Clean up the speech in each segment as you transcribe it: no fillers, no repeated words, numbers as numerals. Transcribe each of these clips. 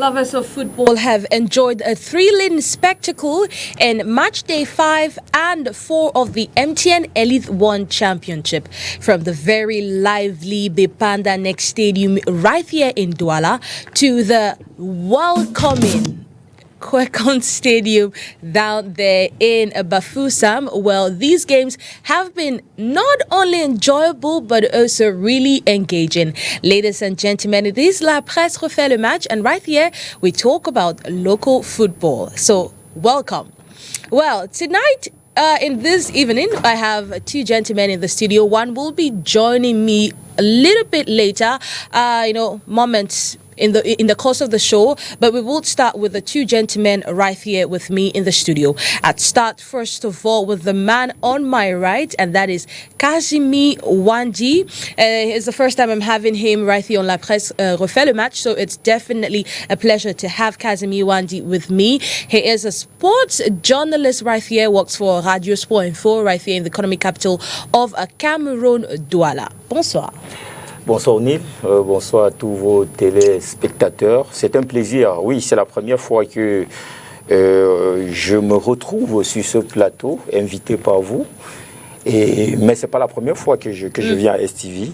lovers of football have enjoyed a thrilling spectacle in match day 5 and 4 of the MTN Elite 1 Championship from the very lively Bepanda Next Stadium right here in Douala to the welcoming Kwekon Stadium down there in Bafoussam. Well, these games have been not only enjoyable but also really engaging. Ladies and gentlemen, it is La Presse refait le match, and right here we talk about local football. So, welcome. Well, tonight in this evening, I have two gentlemen in the studio. One will be joining me a little bit later, moments in the course of the show, but we will start with the two gentlemen right here with me in the studio. I'd start first of all with the man on my right, and that is Kazimi Wandi. It's the first time I'm having him right here on La Presse refait le match, so it's definitely a pleasure to have Kazimi Wandi with me. He is a sports journalist right here, works for Radio Sport Info right here in the economic capital of Cameroon, Douala. Bonsoir. Bonsoir O'Neill, bonsoir à tous vos téléspectateurs. C'est un plaisir, oui, c'est la première fois que je me retrouve sur ce plateau, invité par vous. Mais ce n'est pas la première fois que je viens à STV,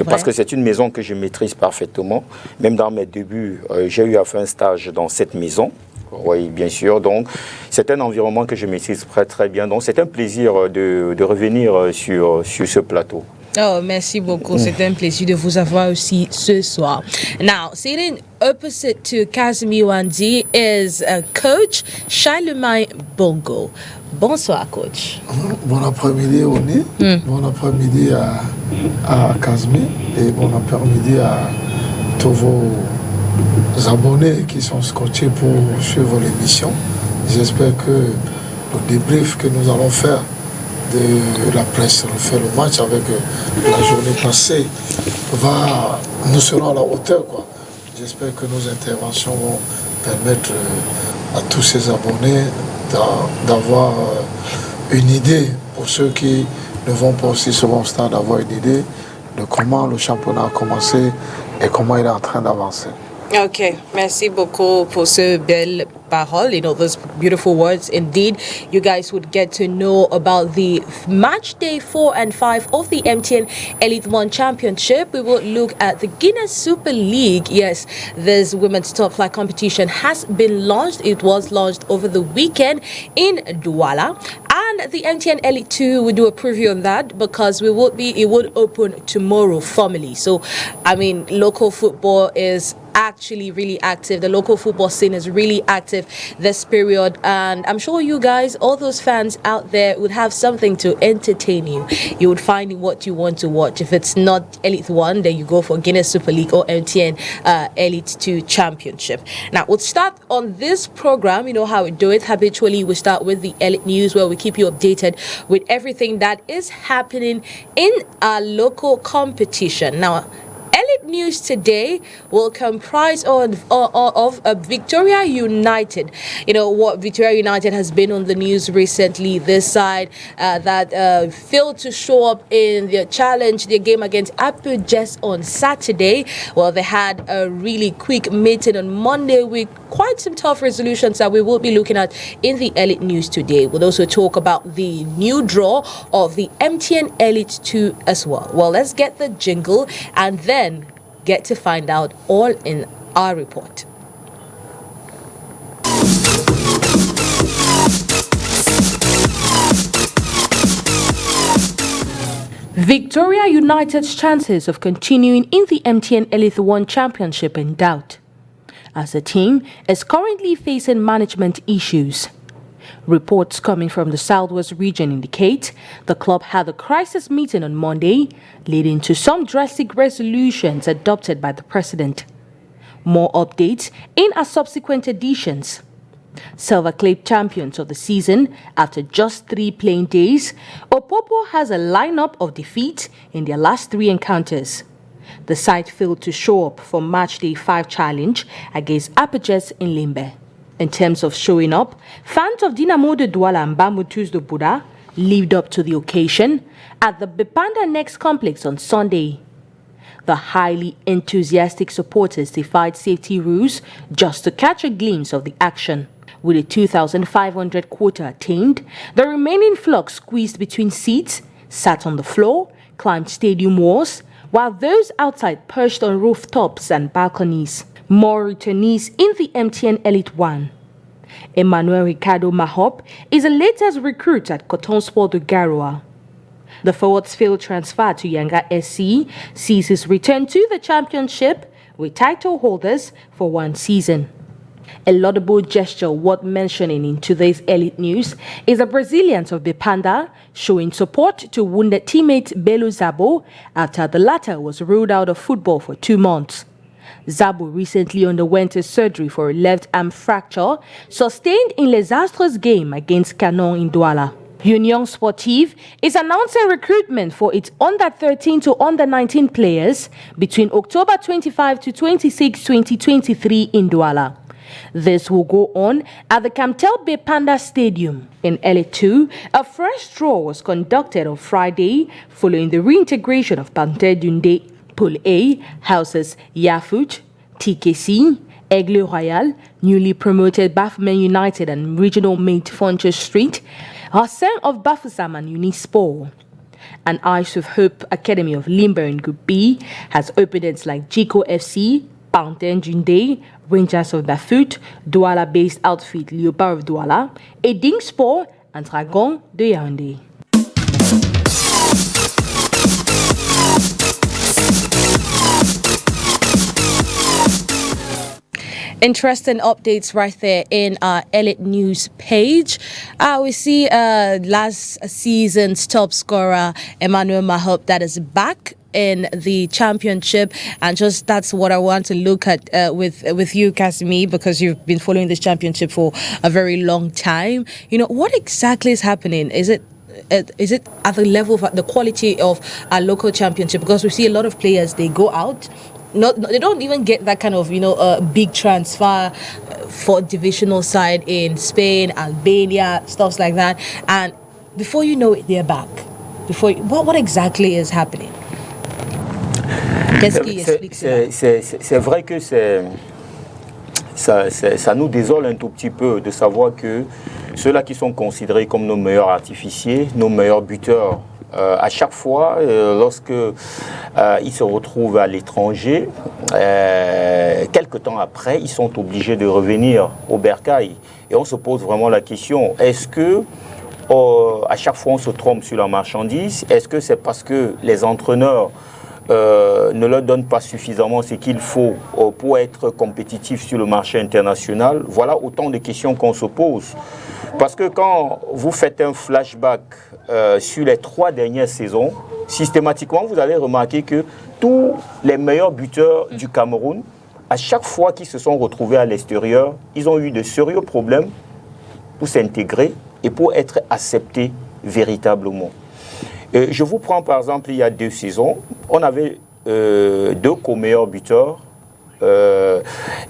parce que c'est une maison que je maîtrise parfaitement. Même dans mes débuts, j'ai eu à faire un stage dans cette maison. Oui, bien sûr. Donc, c'est un environnement que je maîtrise très bien. Donc, c'est un plaisir de revenir sur ce plateau. Oh, merci beaucoup. C'est un plaisir de vous avoir aussi ce soir. Now, sitting opposite to Kazimi Wandi is Coach Charlemagne Bongo. Bonsoir, Coach. Bon après-midi, Oni. Bon après-midi à Kazmi et bon après-midi à tous vos abonnés qui sont scotchés pour suivre l'émission. J'espère que le débrief que nous allons faire de la presse refait le match avec la journée passée nous serons à la hauteur, quoi. J'espère que nos interventions vont permettre à tous ces abonnés d'avoir une idée, pour ceux qui ne vont pas aussi sur mon stade, d'avoir une idée de comment le championnat a commencé et comment il est en train d'avancer. Okay, merci beaucoup pour ce belle parole, those beautiful words. Indeed, you guys would get to know about the match day 4 and 5 of the MTN Elite 1 Championship. We will look at the Guinness Super League. Yes, this women's top flight competition has been launched. It was launched over the weekend in Douala. And the MTN Elite 2, we do a preview on that because it would open tomorrow formally. So, local football is actually really active. The local football scene is really active this period, and I'm sure you guys, all those fans out there, would have something to entertain you. You would find what you want to watch. If it's not Elite 1, then you go for Guinness Super League or MTN Elite 2 Championship. Now, we'll start on this program. You know how we do it. Habitually, we start with the Elite News, where we keep you updated with everything that is happening in our local competition. Now, Elite News today will comprise of Victoria United. You know what Victoria United has been on the news recently. This side that failed to show up in their game against Apple on Saturday. Well, they had a really quick meeting on Monday with quite some tough resolutions that we will be looking at in the Elite News today. We'll also talk about the new draw of the MTN Elite 2 as well. Well, let's get the jingle and then get to find out all in our report. Victoria United's chances of continuing in the MTN Elite 1 Championship in doubt, as the team is currently facing management issues. Reports coming from the Southwest region indicate the club had a crisis meeting on Monday, leading to some drastic resolutions adopted by the president. More updates in our subsequent editions. Silver Clay champions of the season after just 3 playing days, Opopo has a lineup of defeats in their last 3 encounters. The side failed to show up for match day 5 challenge against Apaches in Limbe. In terms of showing up, fans of Dinamo de Douala and Bambutus de Buda lived up to the occasion at the Bepanda Next complex on Sunday. The highly enthusiastic supporters defied safety rules just to catch a glimpse of the action. With a 2,500 quota attained, the remaining flock squeezed between seats, sat on the floor, climbed stadium walls, while those outside perched on rooftops and balconies. More returnees in the MTN Elite 1. Emmanuel Ricardo Mahop is the latest recruit at Coton Sport de Garoua. The forward's field transfer to Yanga SC sees his return to the championship with title holders for one season. A laudable gesture worth mentioning in today's elite news is the Brazilians of Bipanda showing support to wounded teammate Belo Zabo after the latter was ruled out of football for 2 months. Zabo recently underwent a surgery for a left arm fracture sustained in Les Astres game against Canon in Douala. Union Sportive is announcing recruitment for its under-13 to under-19 players between October 25 to 26, 2023 in Douala. This will go on at the Camtel Bay Panda Stadium. In Elite 2, a fresh draw was conducted on Friday following the reintegration of Panthère Dundee. Pool A houses Yafut, TKC, Aigle Royal, newly promoted Bafoumen United and regional mate Fonches Street, Hassan of Bafoussam and Unisport. An Eyes of Hope Academy of Limber in Group B has opponents like Jico FC, Panthère Dundee, Rangers of Bafut, Douala-based outfit Léopard of Douala, Eding Sport and Dragon de Yaoundé. Interesting updates right there in our Elite News page. We see last season's top scorer, Emmanuel Mahop, that is back in the championship, and just that's what I want to look at with you, Casimir, because you've been following this championship for a very long time. You know, what exactly is happening? Is it at the level of the quality of our local championship? Because we see a lot of players, they go out, they don't even get that kind of big transfer for divisional side in Spain, Albania, stuff like that, and before you know it, they're back. What exactly is happening? Qu'est-ce qui explique cela? C'est vrai que ça nous désole un tout petit peu de savoir que ceux-là qui sont considérés comme nos meilleurs artificiers, nos meilleurs buteurs, à chaque fois, lorsque ils se retrouvent à l'étranger, quelque temps après, ils sont obligés de revenir au bercail. Et on se pose vraiment la question, est-ce que à chaque fois on se trompe sur la marchandise? Est-ce que c'est parce que les entraîneurs ne leur donnent pas suffisamment ce qu'il faut pour être compétitifs sur le marché international? Voilà autant de questions qu'on se pose. Parce que quand vous faites un flashback sur les 3 dernières saisons, systématiquement, vous allez remarquer que tous les meilleurs buteurs du Cameroun, à chaque fois qu'ils se sont retrouvés à l'extérieur, ils ont eu de sérieux problèmes pour s'intégrer et pour être acceptés véritablement. Je vous prends par exemple, il y a 2 saisons, on avait 2 co-meilleurs buteurs.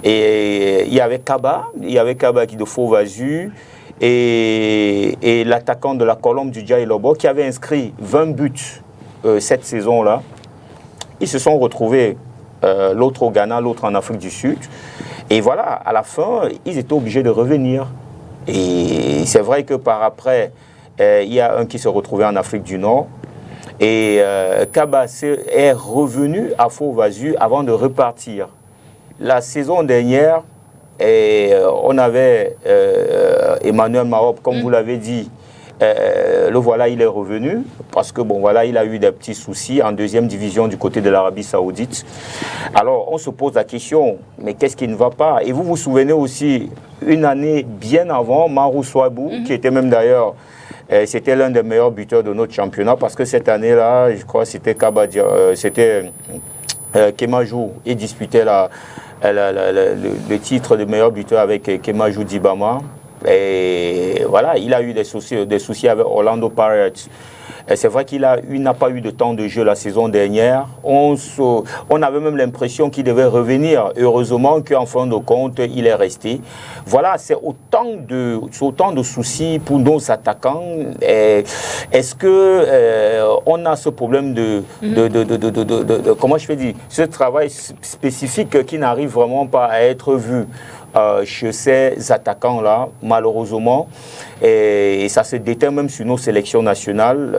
Et il y avait Kaba qui de Faux-Vazu et l'attaquant de la Colombe du Djaïlobo qui avait inscrit 20 buts cette saison-là. Ils se sont retrouvés, l'autre au Ghana, l'autre en Afrique du Sud. Et voilà, à la fin, ils étaient obligés de revenir. Et c'est vrai que par après, il y a un qui se retrouvait en Afrique du Nord. Et Kaba est revenu à Faux-Vazu avant de repartir. La saison dernière, on avait Emmanuel Mahop, comme vous l'avez dit, le voilà, il est revenu parce que bon voilà, il a eu des petits soucis en 2e division du côté de l'Arabie Saoudite. Alors on se pose la question, mais qu'est-ce qui ne va pas? Et vous vous souvenez aussi, une année bien avant, Marou Souabou, qui était même d'ailleurs, c'était l'un des meilleurs buteurs de notre championnat parce que cette année-là, je crois que c'était Kemajou, il disputait le titre de meilleur buteur avec Kemajou Dibama. Et voilà, il a eu des soucis avec Orlando Pirates. C'est vrai qu'il n'a pas eu de temps de jeu la saison dernière. On avait même l'impression qu'il devait revenir. Heureusement qu'en fin de compte, il est resté. Voilà, c'est autant de soucis pour nos attaquants. Est-ce que on a ce problème de comment je peux dire, ce travail spécifique qui n'arrive vraiment pas à être vu chez ces attaquants-là, malheureusement, et ça se déteint même sur nos sélections nationales.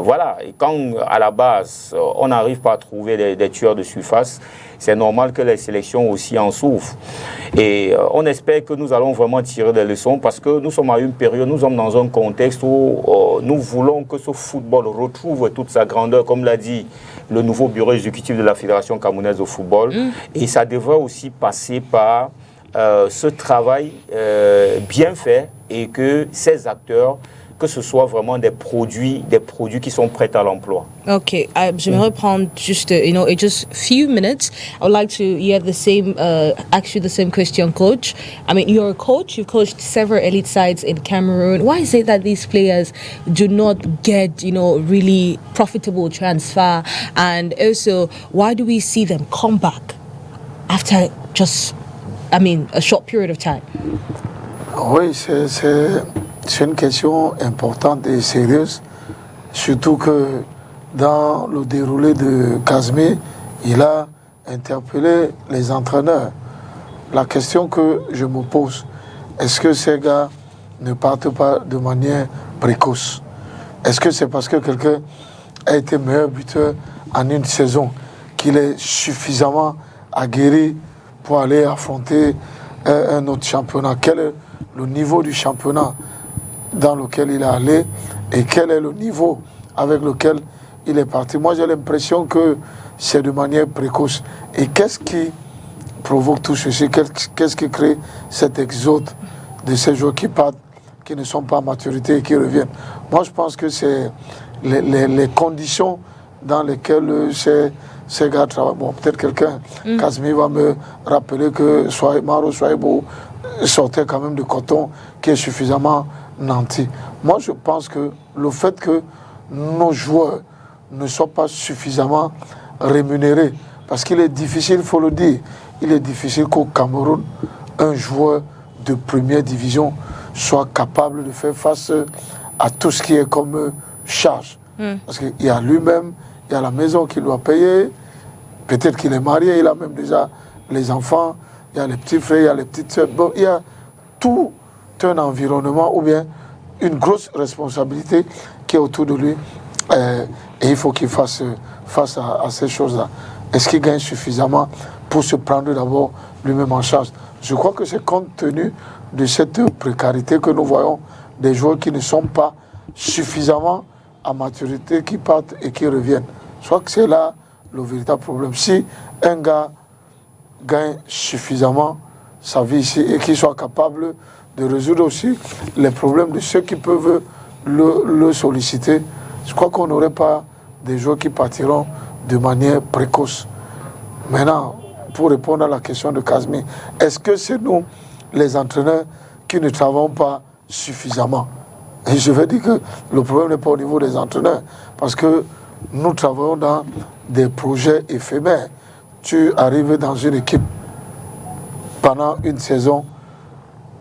Voilà, et quand à la base, on n'arrive pas à trouver des tueurs de surface, c'est normal que les sélections aussi en souffrent. Et on espère que nous allons vraiment tirer des leçons parce que nous sommes à une période, nous sommes dans un contexte où nous voulons que ce football retrouve toute sa grandeur, comme l'a dit le nouveau bureau exécutif de la Fédération camerounaise de football. Et ça devrait aussi passer par ce travail bien fait et que ces acteurs, que ce soit vraiment des produits qui sont prêts à l'emploi. Okay, j'aimerais prendre just just few minutes. I would like to ask you the same question, coach. I mean, you're a coach. You've coached several elite sides in Cameroon. Why is it that these players do not get really profitable transfer? And also, why do we see them come back after just a short period of time? Oui, c'est une question importante et sérieuse, surtout que dans le déroulé de Casmé, il a interpellé les entraîneurs. La question que je me pose, est-ce que ces gars ne partent pas de manière précoce? Est-ce que c'est parce que quelqu'un a été meilleur buteur en une saison qu'il est suffisamment aguerri pour aller affronter un autre championnat? Quel est le niveau du championnat dans lequel il est allé et quel est le niveau avec lequel il est parti? Moi, j'ai l'impression que c'est de manière précoce. Et qu'est-ce qui provoque tout ceci? Qu'est-ce qui crée cet exode de ces joueurs qui partent, qui ne sont pas à maturité et qui reviennent? Moi, je pense que c'est les conditions dans lesquelles ces gars travaillent. Bon, peut-être quelqu'un, Casmi va me rappeler que Maro Soaibou sortait quand même de coton qui est suffisamment nanti. Moi, je pense que le fait que nos joueurs ne soient pas suffisamment rémunérés, parce qu'il est difficile, il faut le dire, il est difficile qu'au Cameroun, un joueur de première division soit capable de faire face à tout ce qui est comme charge. Parce qu'il y a lui-même, il y a la maison qu'il doit payer, peut-être qu'il est marié, il a même déjà les enfants, il y a les petits frères, il y a les petites sœurs. Bon, il y a tout un environnement ou bien une grosse responsabilité qui est autour de lui et il faut qu'il fasse face à ces choses-là. Est-ce qu'il gagne suffisamment pour se prendre d'abord lui-même en charge? Je crois que c'est compte tenu de cette précarité que nous voyons des joueurs qui ne sont pas suffisamment à maturité, qui partent et qui reviennent. Je crois que c'est là le véritable problème. Si un gars gagne suffisamment sa vie ici et qu'il soit capable de résoudre aussi les problèmes de ceux qui peuvent le solliciter, je crois qu'on n'aurait pas des joueurs qui partiront de manière précoce. Maintenant, pour répondre à la question de Casmi, est-ce que c'est nous, les entraîneurs, qui ne travaillons pas suffisamment? Et je vais dire que le problème n'est pas au niveau des entraîneurs, parce que nous travaillons dans des projets éphémères. Tu arrives dans une équipe pendant une saison,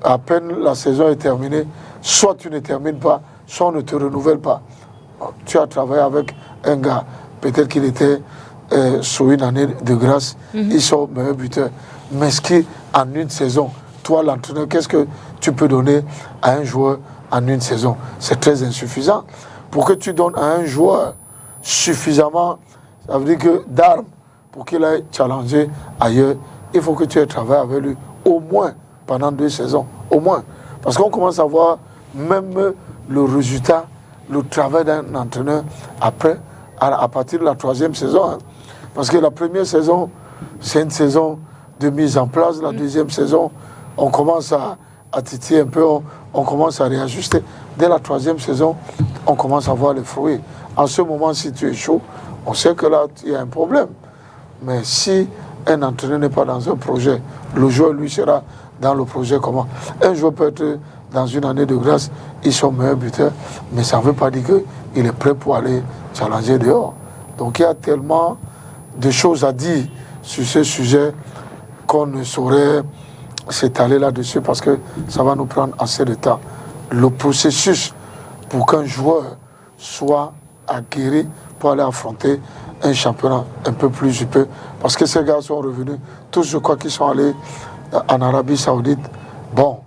à peine la saison est terminée, soit tu ne termines pas, soit on ne te renouvelle pas. Tu as travaillé avec un gars, peut-être qu'il était sous une année de grâce, ils sont meilleurs buteurs. Mais ce qui, en une saison, toi l'entraîneur, qu'est-ce que tu peux donner à un joueur en une saison? C'est très insuffisant. Pour que tu donnes à un joueur suffisamment, ça veut dire que d'armes, pour qu'il aille challenger ailleurs, il faut que tu aies travaillé avec lui au moins pendant 2 saisons, au moins. Parce qu'on commence à voir même le résultat, le travail d'un entraîneur après, à partir de la 3e saison. Hein. Parce que la première saison, c'est une saison de mise en place. La 2e saison, on commence à titiller un peu, on commence à réajuster. Dès la 3e saison, on commence à voir les fruits. En ce moment, si tu es chaud, on sait que là, il y a un problème. Mais si un entraîneur n'est pas dans un projet, le joueur, lui, sera dans le projet comment? Un joueur peut être dans une année de grâce, ils sont meilleurs buteurs, mais ça ne veut pas dire qu'il est prêt pour aller challenger dehors. Donc il y a tellement de choses à dire sur ce sujet qu'on ne saurait s'étaler là-dessus parce que ça va nous prendre assez de temps. Le processus pour qu'un joueur soit aguerri pour aller affronter un championnat un peu plus jupeux, parce que ces gars sont revenus, tous je crois qu'ils sont allés en Arabie Saoudite, bon,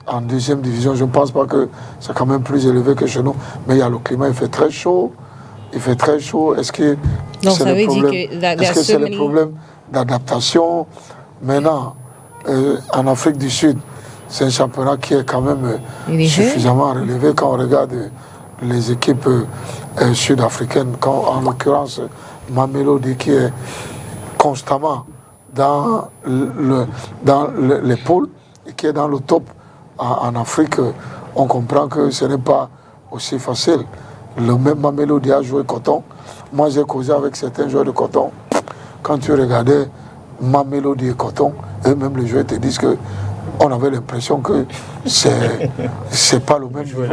en deuxième division, je ne pense pas que c'est quand même plus élevé que chez nous, mais il y a le climat, il fait très chaud, est-ce que c'est le problème d'adaptation? Maintenant, en Afrique du Sud, c'est un championnat qui est quand même suffisamment relevé quand on regarde les équipes sud-africaines, en l'occurrence Mamelodi qui est constamment dans les pôles et qui est dans le top en Afrique, on comprend que ce n'est pas aussi facile. Le même Mamelodi a joué Coton. Moi j'ai causé avec certains joueurs de Coton. Quand tu regardais Mamelodi et Coton, eux-mêmes les joueurs te disent que on avait l'impression que c'est pas le même niveau,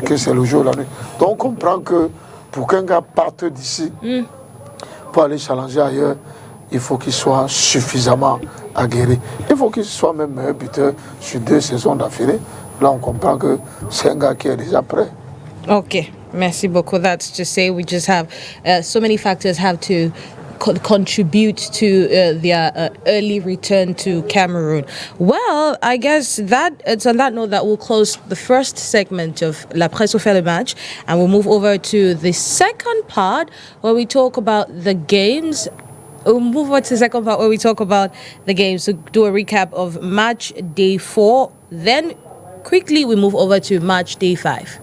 que c'est le jour et la nuit. Donc on comprend que pour qu'un gars parte d'ici pour aller challenger ailleurs, il faut qu'il soit suffisamment aguerri. Il faut qu'il soit même meilleur buteur sur 2 saisons d'affilée. Là, on comprend que c'est un gars qui est déjà prêt. Okay, merci beaucoup. That's to say we just have so many factors have to contribute to their early return to Cameroon. Well, I guess that it's on that note that we'll close the first segment of La Presse fait le match, and we'll move over to the second part where we talk about the games. We'll move on to the second part where we talk about the games, to do a recap of match day 4. Then quickly we move over to match day 5.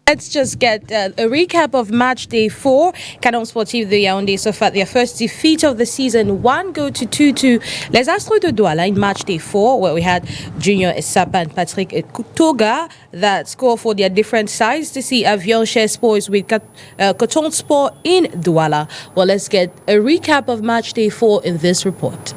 Let's just get a recap of match day 4. Canon Sportif de Yaoundé suffered their first defeat of the season, 1-2 Les Astros de Douala in match day 4, where we had Junior Esapa and Patrick Toga that score for their different sides to see Avion share spoils with Coton Sport in Douala. Well, let's get a recap of match day 4 in this report.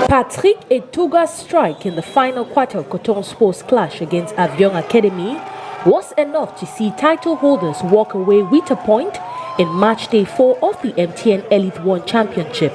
Patrick Etoga's strike in the final quarter of Coton Sports' clash against Avion Academy was enough to see title holders walk away with a point in match day 4 of the MTN Elite 1 Championship.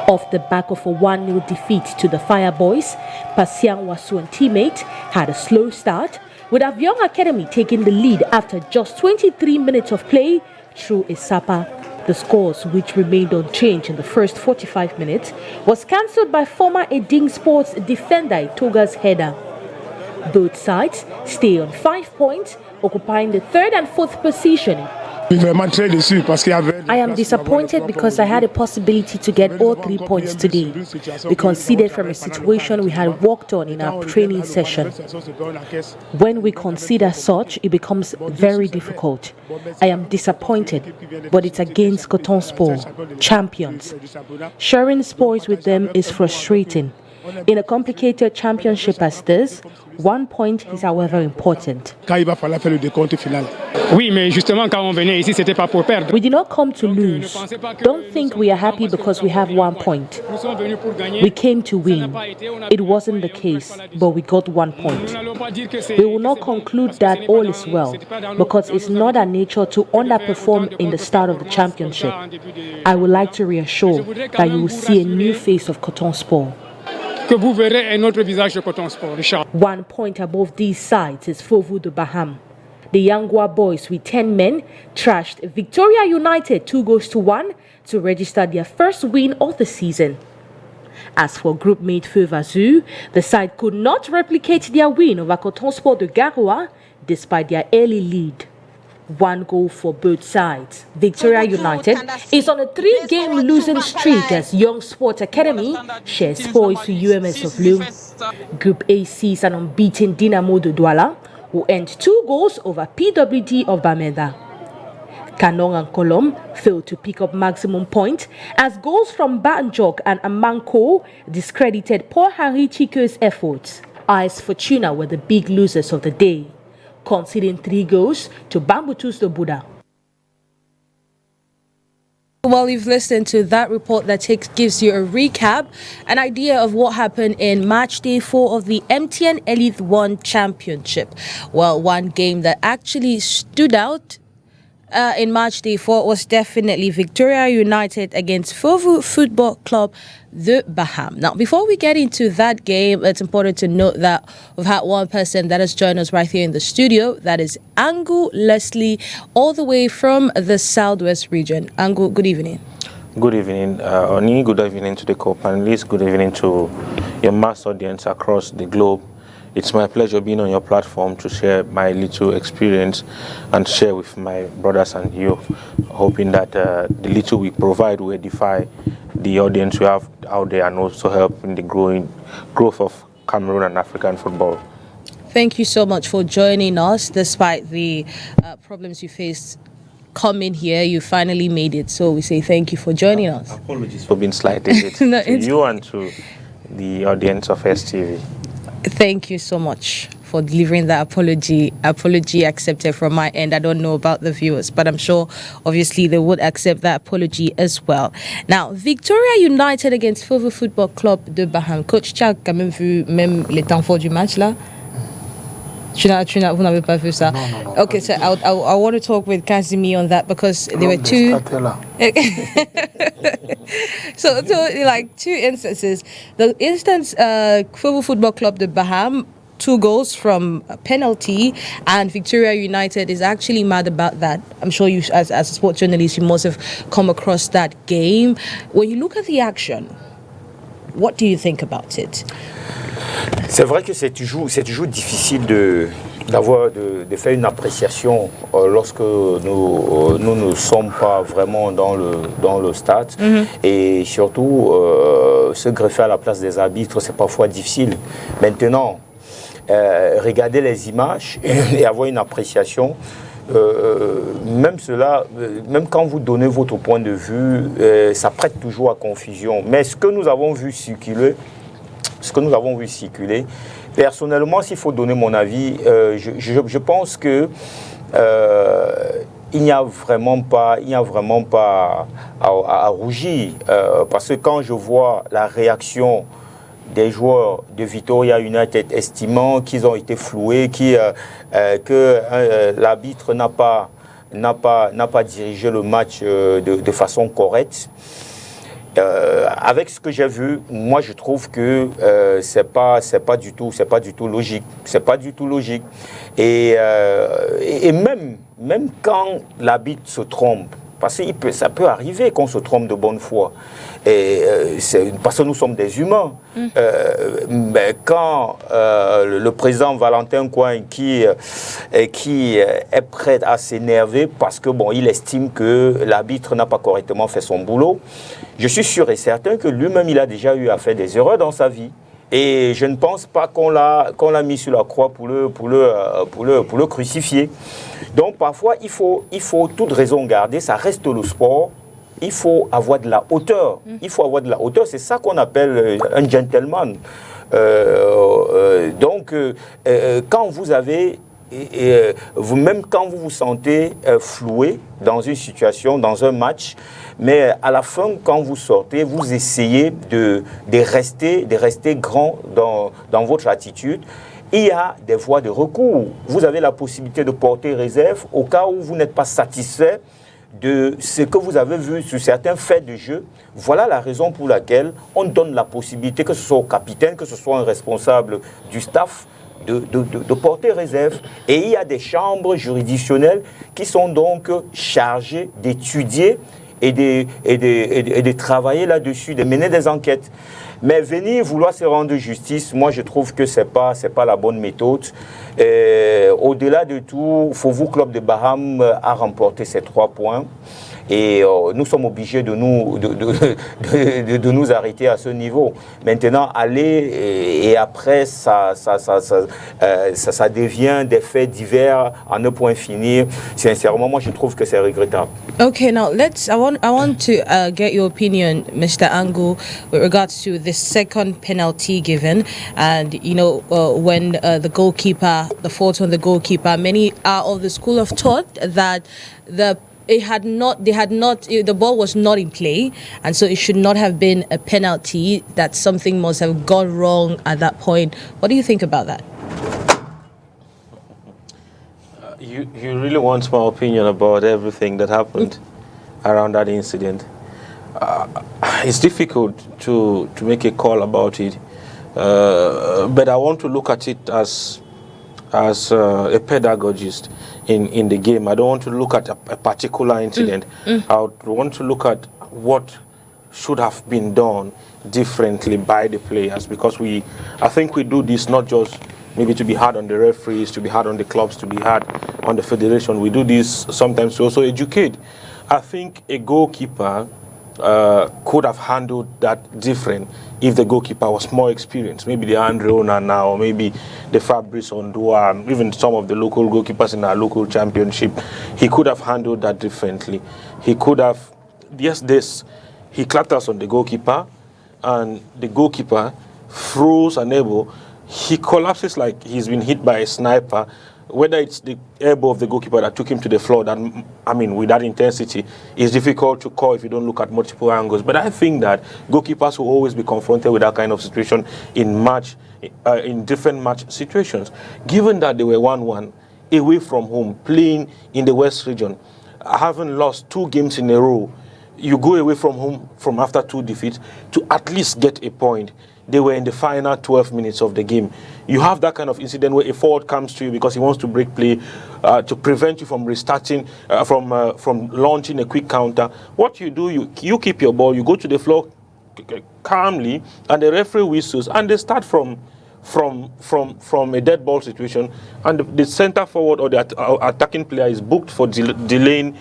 Off the back of a 1-0 defeat to the Fireboys, Pasian Wasu and teammate had a slow start, with Avion Academy taking the lead after just 23 minutes of play through Esapa. The scores, which remained unchanged in the first 45 minutes, was cancelled by former Eding Sports defender Etoga's header. Both sides stay on 5 points, occupying the 3rd and 4th position. I am disappointed because I had a possibility to get all 3 points today. We conceded from a situation we had worked on in our training session. When we consider such, it becomes very difficult. I am disappointed, but it's against Coton Sport, champions. Sharing spoils with them is frustrating. In a complicated championship as this, 1 point is however important. We did not come to lose. Don't think we are happy because we have 1 point. We came to win. It wasn't the case, but we got 1 point. We will not conclude that all is well, because it's not our nature to underperform in the start of the championship. I would like to reassure that you will see a new face of Coton Sport. Que vous verrez un autre visage de Coton Sport, Richard. 1 point above these sides is Fovu de Baham. The Yangwa boys with 10 men trashed Victoria United 2-1 to register their first win of the season. As for group mate Feu Vazu, the side could not replicate their win over Coton Sport de Garoua despite their early lead. 1 goal for both sides. Victoria United is on a 3-game losing streak as Young Sport Academy shares spoils to UMS of Lou. Group A sees an unbeaten Dinamo de Douala, who earned 2 goals over PWD of Bamenda. Kanong and Kolom failed to pick up maximum point as goals from Banjok and Amanko discredited Paul Harry Chiko's efforts. AS Fortuna were the big losers of the day, conceding 3 goals to Bambutus de Buddha. Well, you've listened to that report that gives you a recap, an idea of what happened in match day 4 of the MTN Elite 1 Championship. Well, one game that actually stood out in match day 4 was definitely Victoria United against Fovu Football Club de Baham. Now, before we get into that game, it's important to note that we've had one person that has joined us right here in the studio. That is Angu Leslie, all the way from the Southwest region. Angu, good evening. Good evening, Oni. Good evening to the co-panelists. Good evening to your mass audience across the globe. It's my pleasure being on your platform to share my little experience and share with my brothers and you, hoping that the little we provide will edify the audience we have out there and also help in the growth of Cameroon and African football. Thank you so much for joining us despite the problems you faced coming here. You finally made it, so we say thank you for joining us. Apologies for being slightly late No, to you and to the audience of STV. Thank you so much for delivering that apology. Apology accepted from my end. I don't know about the viewers, but I'm sure obviously they would accept that apology as well. Now, Victoria United against Fovu Football Club de Baham. Coach Chak, quand même vu même les temps forts du match là? Vous n'avez pas vu ça? Non. Okay, so I want to talk with Kazimi on that because there were two... So, like 2 instances. The instance, Fovu Football Club de Baham, 2 goals from a penalty, and Victoria United is actually mad about that. I'm sure you, as a sports journalist, you must have come across that game. When you look at the action, what do you think about it? C'est vrai que c'est toujours difficile de faire une appréciation lorsque nous ne sommes pas vraiment dans le stade. Et surtout, se greffer à la place des arbitres, c'est parfois difficile. Maintenant, regarder les images et avoir une appréciation, même quand vous donnez votre point de vue, ça prête toujours à confusion. Mais ce que nous avons vu circuler, personnellement, s'il faut donner mon avis, je pense que il n'y a vraiment pas à rougir, parce que quand je vois la réaction des joueurs de Victoria United estimant qu'ils ont été floués, que l'arbitre n'a pas dirigé le match de façon correcte. Avec ce que j'ai vu, moi je trouve que c'est pas du tout logique. C'est pas du tout logique. Et même quand l'arbitre se trompe, parce que ça peut arriver qu'on se trompe de bonne foi. Parce que nous sommes des humains. Mais quand le président Valentin Coin qui est prêt à s'énerver parce que il estime que l'arbitre n'a pas correctement fait son boulot, je suis sûr et certain que lui-même il a déjà eu à faire des erreurs dans sa vie. Et je ne pense pas qu'on l'a mis sur la croix pour le crucifier. Donc parfois il faut toute raison garder, ça reste le sport. Il faut avoir de la hauteur. C'est ça qu'on appelle un gentleman. Donc, quand vous avez, même quand vous vous sentez floué dans une situation, dans un match, mais à la fin, quand vous sortez, vous essayez de rester grand dans votre attitude. Il y a des voies de recours. Vous avez la possibilité de porter réserve au cas où vous n'êtes pas satisfait de ce que vous avez vu sur certains faits de jeu. Voilà la raison pour laquelle on donne la possibilité, que ce soit au capitaine, que ce soit un responsable du staff, de porter réserve. Et il y a des chambres juridictionnelles qui sont donc chargées d'étudier et de travailler là-dessus, de mener des enquêtes. Mais venir vouloir se rendre justice, moi je trouve que c'est pas la bonne méthode. Au-delà de tout, Fovu Club de Baham a remporté ces 3 points. Et nous sommes obligés de nous arrêter à ce niveau. Maintenant, aller et après, ça devient des faits divers à ne point finir. Sincèrement, moi, je trouve que c'est regrettable. Okay, now I want to get your opinion, Mr. Angu, with regards to the second penalty given, and when the fault on the goalkeeper. Many are of the school of thought that the ball was not in play, and so it should not have been a penalty, that something must have gone wrong at that point. What do you think about that? You really want my opinion about everything that happened around that incident. It's difficult to make a call about it, but I want to look at it as a pedagogist in the game. I don't want to look at a particular incident. I would want to look at what should have been done differently by the players, because I think we do this not just maybe to be hard on the referees, to be hard on the clubs, to be hard on the federation. We do this sometimes to also educate. I think a goalkeeper could have handled that different if the goalkeeper was more experienced. Maybe the Andre Onana, or maybe the Fabrice Ondua, and even some of the local goalkeepers in our local championship. He could have handled that differently. He could have, he clapped us on the goalkeeper, and the goalkeeper throws an elbow. He collapses like he's been hit by a sniper. Whether it's the elbow of the goalkeeper that took him to the floor, with that intensity, is difficult to call if you don't look at multiple angles. But I think that goalkeepers will always be confronted with that kind of situation in different match situations. Given that they were 1-1 away from home, playing in the West region, having lost 2 games in a row, you go away from home from after 2 defeats to at least get a point. They were in the final 12 minutes of the game. You have that kind of incident where a forward comes to you because he wants to break play to prevent you from restarting, from launching a quick counter. What you do, you keep your ball, you go to the floor calmly, and the referee whistles, and they start from a dead ball situation, and the center forward or the attacking player is booked for delaying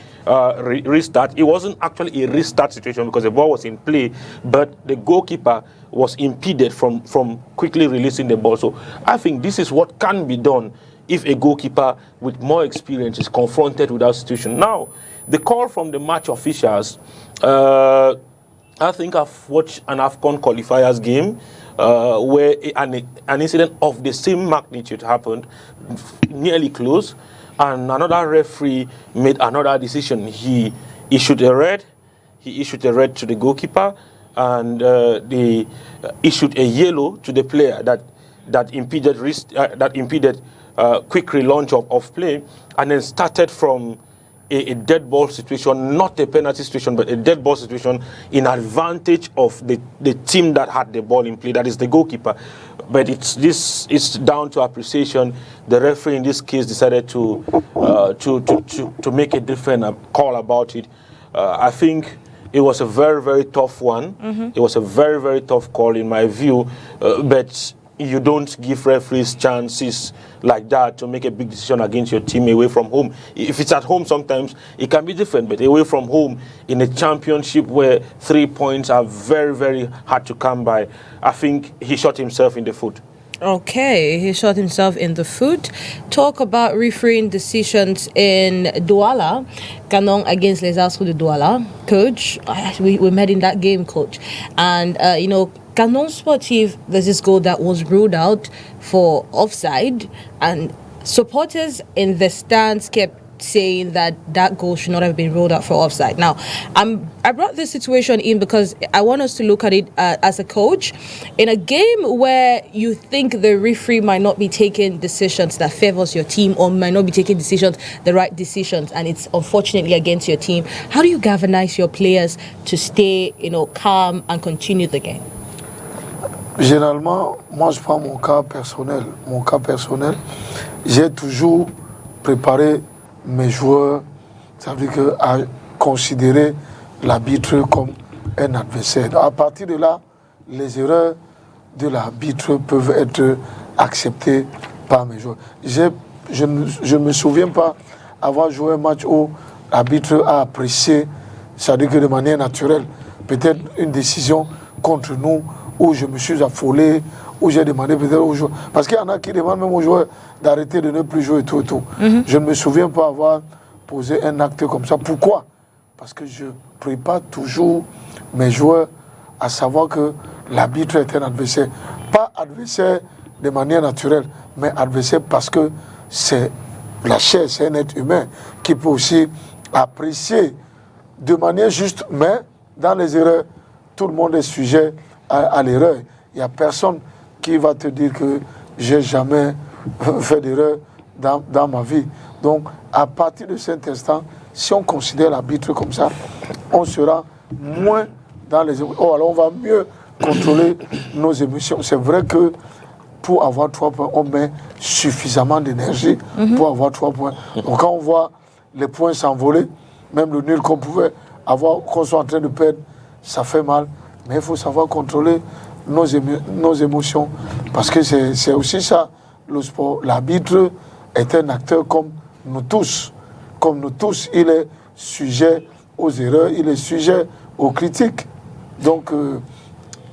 restart. It wasn't actually a restart situation because the ball was in play, but the goalkeeper was impeded from quickly releasing the ball. So I think this is what can be done if a goalkeeper with more experience is confronted with that situation. Now, the call from the match officials, I think I've watched an AFCON qualifiers game where an incident of the same magnitude happened, nearly close, and another referee made another decision. He issued a red to the goalkeeper, and they issued a yellow to the player that impeded quick relaunch of play, and then started from a dead ball situation, not a penalty situation, but a dead ball situation in advantage of the team that had the ball in play, that is the goalkeeper. But it's down to appreciation. The referee in this case decided to make a different call about it. I think it was a very, very tough one. It was a very, very tough call in my view, but you don't give referees chances like that to make a big decision against your team away from home. If it's at home, sometimes it can be different, but away from home in a championship where 3 points are very, very hard to come by, I think he shot himself in the foot. Okay, he shot himself in the foot. Talk about refereeing decisions in Douala. Canon against Les Astres de Douala. Coach, we met in that game, coach. And, Canon Sportif, there's this goal that was ruled out for offside, and supporters in the stands kept saying that goal should not have been ruled out for offside. Now, I brought this situation in because I want us to look at it as a coach. In a game where you think the referee might not be taking decisions that favors your team, or might not be taking the right decisions, and it's unfortunately against your team, how do you galvanize your players to stay, calm and continue the game? Généralement, moi je prends mon cas personnel. Mon cas personnel, j'ai toujours préparé mes joueurs, ça veut dire à considérer l'arbitre comme un adversaire. À partir de là, les erreurs de l'arbitre peuvent être acceptées par mes joueurs. Je ne me souviens pas avoir joué un match où l'arbitre a apprécié, c'est-à-dire que de manière naturelle, peut-être une décision contre nous, où je me suis affolé, où j'ai demandé peut-être aux joueurs. Parce qu'il y en a qui demandent même aux joueurs d'arrêter de ne plus jouer et tout et tout. Je ne me souviens pas avoir posé un acte comme ça. Pourquoi? Parce que je prépare toujours mes joueurs à savoir que l'arbitre est un adversaire. Pas adversaire de manière naturelle, mais adversaire parce que c'est la chair, c'est un être humain qui peut aussi apprécier de manière juste, mais dans les erreurs, tout le monde est sujet à l'erreur. Il n'y a personne qui va te dire que j'ai jamais fait d'erreur dans ma vie. Donc, à partir de cet instant, si on considère l'arbitre comme ça, on sera moins dans les émotions. Oh, alors on va mieux contrôler nos émotions. C'est vrai que pour avoir 3 points, on met suffisamment d'énergie pour avoir 3 points. Donc quand on voit les points s'envoler, même le nul qu'on pouvait avoir, qu'on soit en train de perdre, ça fait mal. Mais il faut savoir contrôler nos émotions. Parce que c'est aussi ça, le sport. L'arbitre est un acteur comme nous tous. Comme nous tous, il est sujet aux erreurs, il est sujet aux critiques. Donc,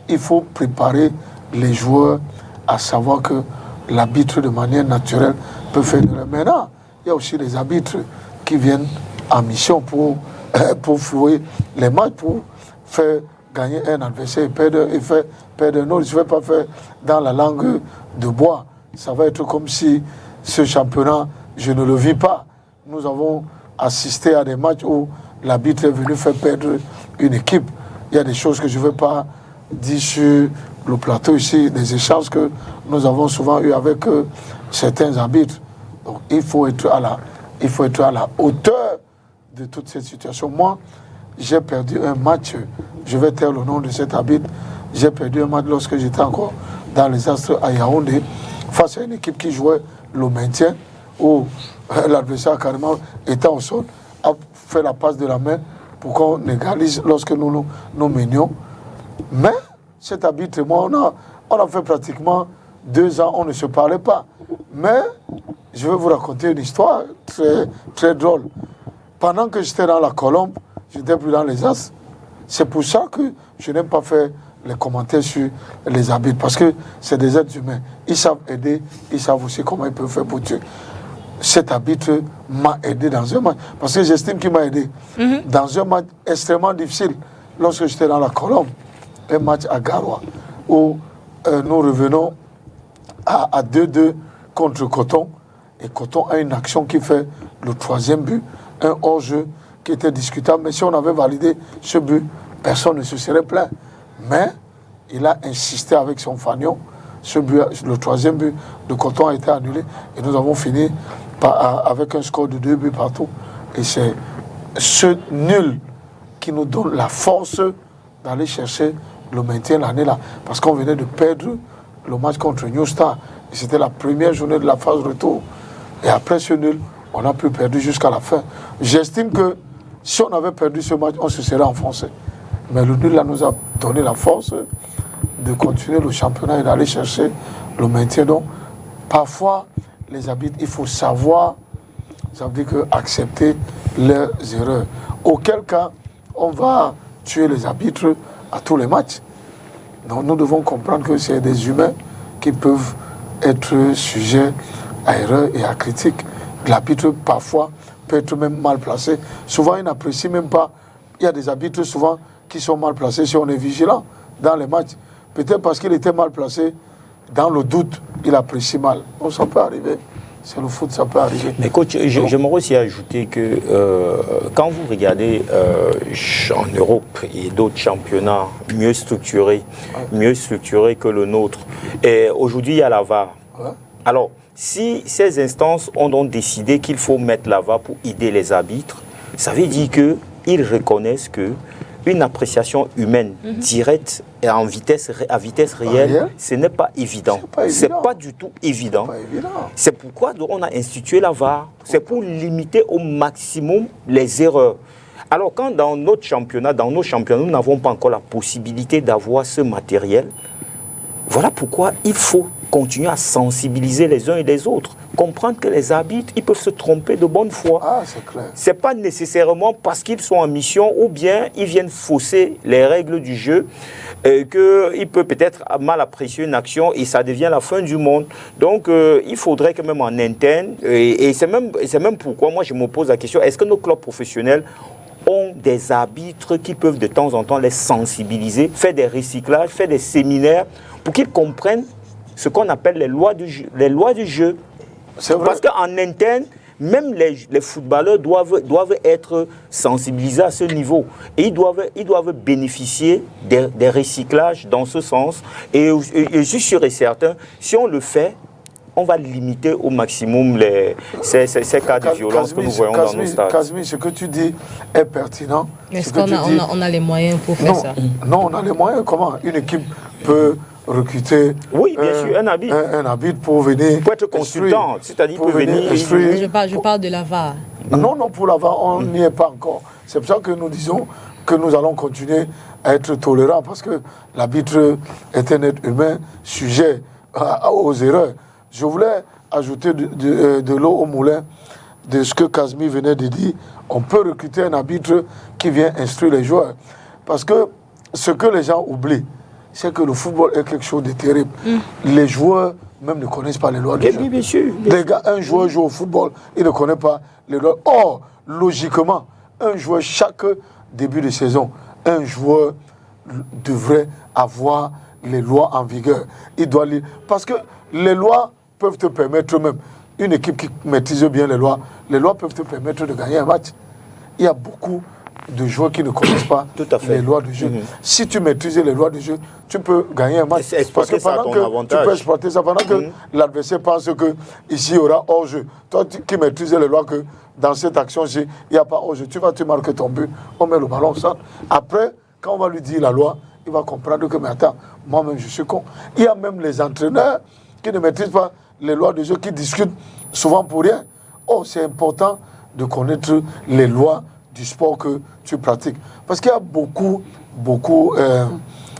il faut préparer les joueurs à savoir que l'arbitre, de manière naturelle, peut faire une erreur. Maintenant, il y a aussi les arbitres qui viennent en mission pour flouer les matchs, pour faire gagner un adversaire et faire perdre un autre. Je ne vais pas faire dans la langue de bois. Ça va être comme si ce championnat, je ne le vis pas. Nous avons assisté à des matchs où l'arbitre est venu faire perdre une équipe. Il y a des choses que je ne vais pas dire sur le plateau ici, des échanges que nous avons souvent eu avec certains arbitres. Donc il faut être à la hauteur de toute cette situation. Moi, j'ai perdu un match, je vais taire le nom de cet arbitre, j'ai perdu un match lorsque j'étais encore dans les Astres à Yaoundé, face à une équipe qui jouait le maintien, où l'adversaire carrément étant au sol, a fait la passe de la main pour qu'on égalise lorsque nous menions. Mais cet arbitre et moi, on a fait pratiquement 2 ans, on ne se parlait pas. Mais je vais vous raconter une histoire très, très drôle. Pendant que j'étais dans la Colombe, j'étais plus dans les As. C'est pour ça que je n'aime pas faire les commentaires sur les arbitres, parce que c'est des êtres humains. Ils savent aider, ils savent aussi comment ils peuvent faire pour tuer. Cet arbitre m'a aidé dans un match, parce que j'estime qu'il m'a aidé. Dans un match extrêmement difficile, lorsque j'étais dans la Colombe, un match à Garoua, où nous revenons à 2-2 contre Coton, et Coton a une action qui fait le 3e but, un hors-jeu qui était discutable, mais si on avait validé ce but, personne ne se serait plaint. Mais il a insisté avec son fanion, ce but, le 3e but de Coton a été annulé, et nous avons fini avec un score de 2 buts partout. Et c'est ce nul qui nous donne la force d'aller chercher le maintien l'année là, parce qu'on venait de perdre le match contre New Star, et c'était la première journée de la phase retour, et après ce nul, on n'a plus perdu jusqu'à la fin. J'estime que si on avait perdu ce match, on se serait enfoncé, mais le nul là nous a donné la force de continuer le championnat et d'aller chercher le maintien. Donc parfois les arbitres, il faut savoir, ça veut dire que accepter leurs erreurs, auquel cas on va tuer les arbitres à tous les matchs. Donc nous devons comprendre que c'est des humains qui peuvent être sujets à erreurs et à critiques. L'arbitre parfois peut être même mal placé. Souvent il n'apprécie même pas. Il y a des arbitres souvent qui sont mal placés si on est vigilant dans les matchs. Peut-être parce qu'il était mal placé, dans le doute, il apprécie mal. Donc ça peut arriver. C'est le foot, ça peut arriver. Mais coach, j'aimerais aussi ajouter que quand vous regardez en Europe et d'autres championnats mieux structurés que le nôtre, et aujourd'hui il y a la VAR. Ouais. Alors, si ces instances ont donc décidé qu'il faut mettre la VAR pour aider les arbitres, ça veut dire qu'ils reconnaissent que une appréciation humaine directe et à vitesse réelle, ce n'est pas évident. C'est pas du tout évident. C'est pourquoi on a institué la VAR. C'est pour limiter au maximum les erreurs. Alors quand dans nos championnats, nous n'avons pas encore la possibilité d'avoir ce matériel, voilà pourquoi il faut continuer à sensibiliser les uns et les autres. Comprendre que les arbitres, ils peuvent se tromper de bonne foi. Ah, c'est clair. Ce n'est pas nécessairement parce qu'ils sont en mission ou bien ils viennent fausser les règles du jeu qu'ils peuvent peut-être mal apprécier une action et ça devient la fin du monde. Donc, il faudrait que même en interne, et c'est même pourquoi moi je me pose la question, est-ce que nos clubs professionnels ont des arbitres qui peuvent de temps en temps les sensibiliser, faire des recyclages, faire des séminaires pour qu'ils comprennent ce qu'on appelle les lois du jeu. Parce qu'en interne, même les footballeurs doivent être sensibilisés à ce niveau. Et ils doivent bénéficier des recyclages dans ce sens. Et je suis sûr et certain, si on le fait, on va limiter au maximum ces cas de violence que nous voyons dans nos stades. Casmi, ce que tu dis est pertinent. Est-ce qu'on a les moyens pour faire ça? Non, on a les moyens. Comment une équipe peut recruter oui, bien sûr, un arbitre pour venir... Pour être consultant, c'est-à-dire pour venir... Je parle de la VAR. Non, pour la VAR, on n'y est pas encore. C'est pour ça que nous disons que nous allons continuer à être tolérants, parce que l'arbitre est un être humain sujet aux erreurs. Je voulais ajouter de l'eau au moulin de ce que Casmi venait de dire. On peut recruter un arbitre qui vient instruire les joueurs. Parce que ce que les gens oublient, c'est que le football est quelque chose de terrible. Les joueurs même ne connaissent pas les lois du jeu. Bien sûr. Un joueur joue au football, il ne connaît pas les lois. Or, logiquement, un joueur, chaque début de saison, un joueur devrait avoir les lois en vigueur. Il doit lire. Parce que les lois peuvent te permettre même, une équipe qui maîtrise bien les lois peuvent te permettre de gagner un match. Il y a beaucoup de joueurs qui ne connaissent pas les lois du jeu. Si tu maîtrises les lois du jeu, tu peux gagner un match. Parce que pendant que tu peux exploiter ça, pendant que l'adversaire pense que ici il y aura hors-jeu. Toi qui maîtrises les lois que dans cette action-ci, il n'y a pas hors-jeu. Tu marques ton but, on met le ballon au centre. Après, quand on va lui dire la loi, il va comprendre que, mais attends, moi-même je suis con. Il y a même les entraîneurs qui ne maîtrisent pas les lois du jeu, qui discutent souvent pour rien. Oh, c'est important de connaître les lois du sport que tu pratiques. Parce qu'il y a beaucoup,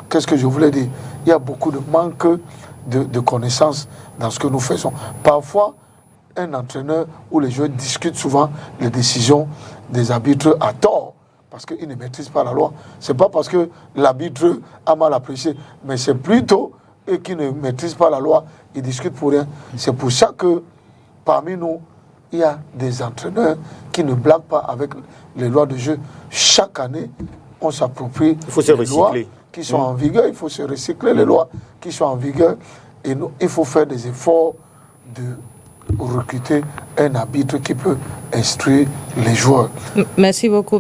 qu'est-ce que je voulais dire? Il y a beaucoup de manque de connaissances dans ce que nous faisons. Parfois, un entraîneur ou les joueurs discutent souvent les décisions des arbitres à tort, parce qu'ils ne maîtrisent pas la loi. Ce n'est pas parce que l'arbitre a mal apprécié, mais c'est plutôt eux qui ne maîtrisent pas la loi, ils discutent pour rien. C'est pour ça que parmi nous, il y a des entraîneurs qui ne blaguent pas avec les lois de jeu. Chaque année, on s'approprie les lois qui sont en vigueur. Il faut se recycler les lois qui sont en vigueur. Et nous, il faut faire des efforts de recruter un arbitre qui peut instruire les joueurs. Merci beaucoup,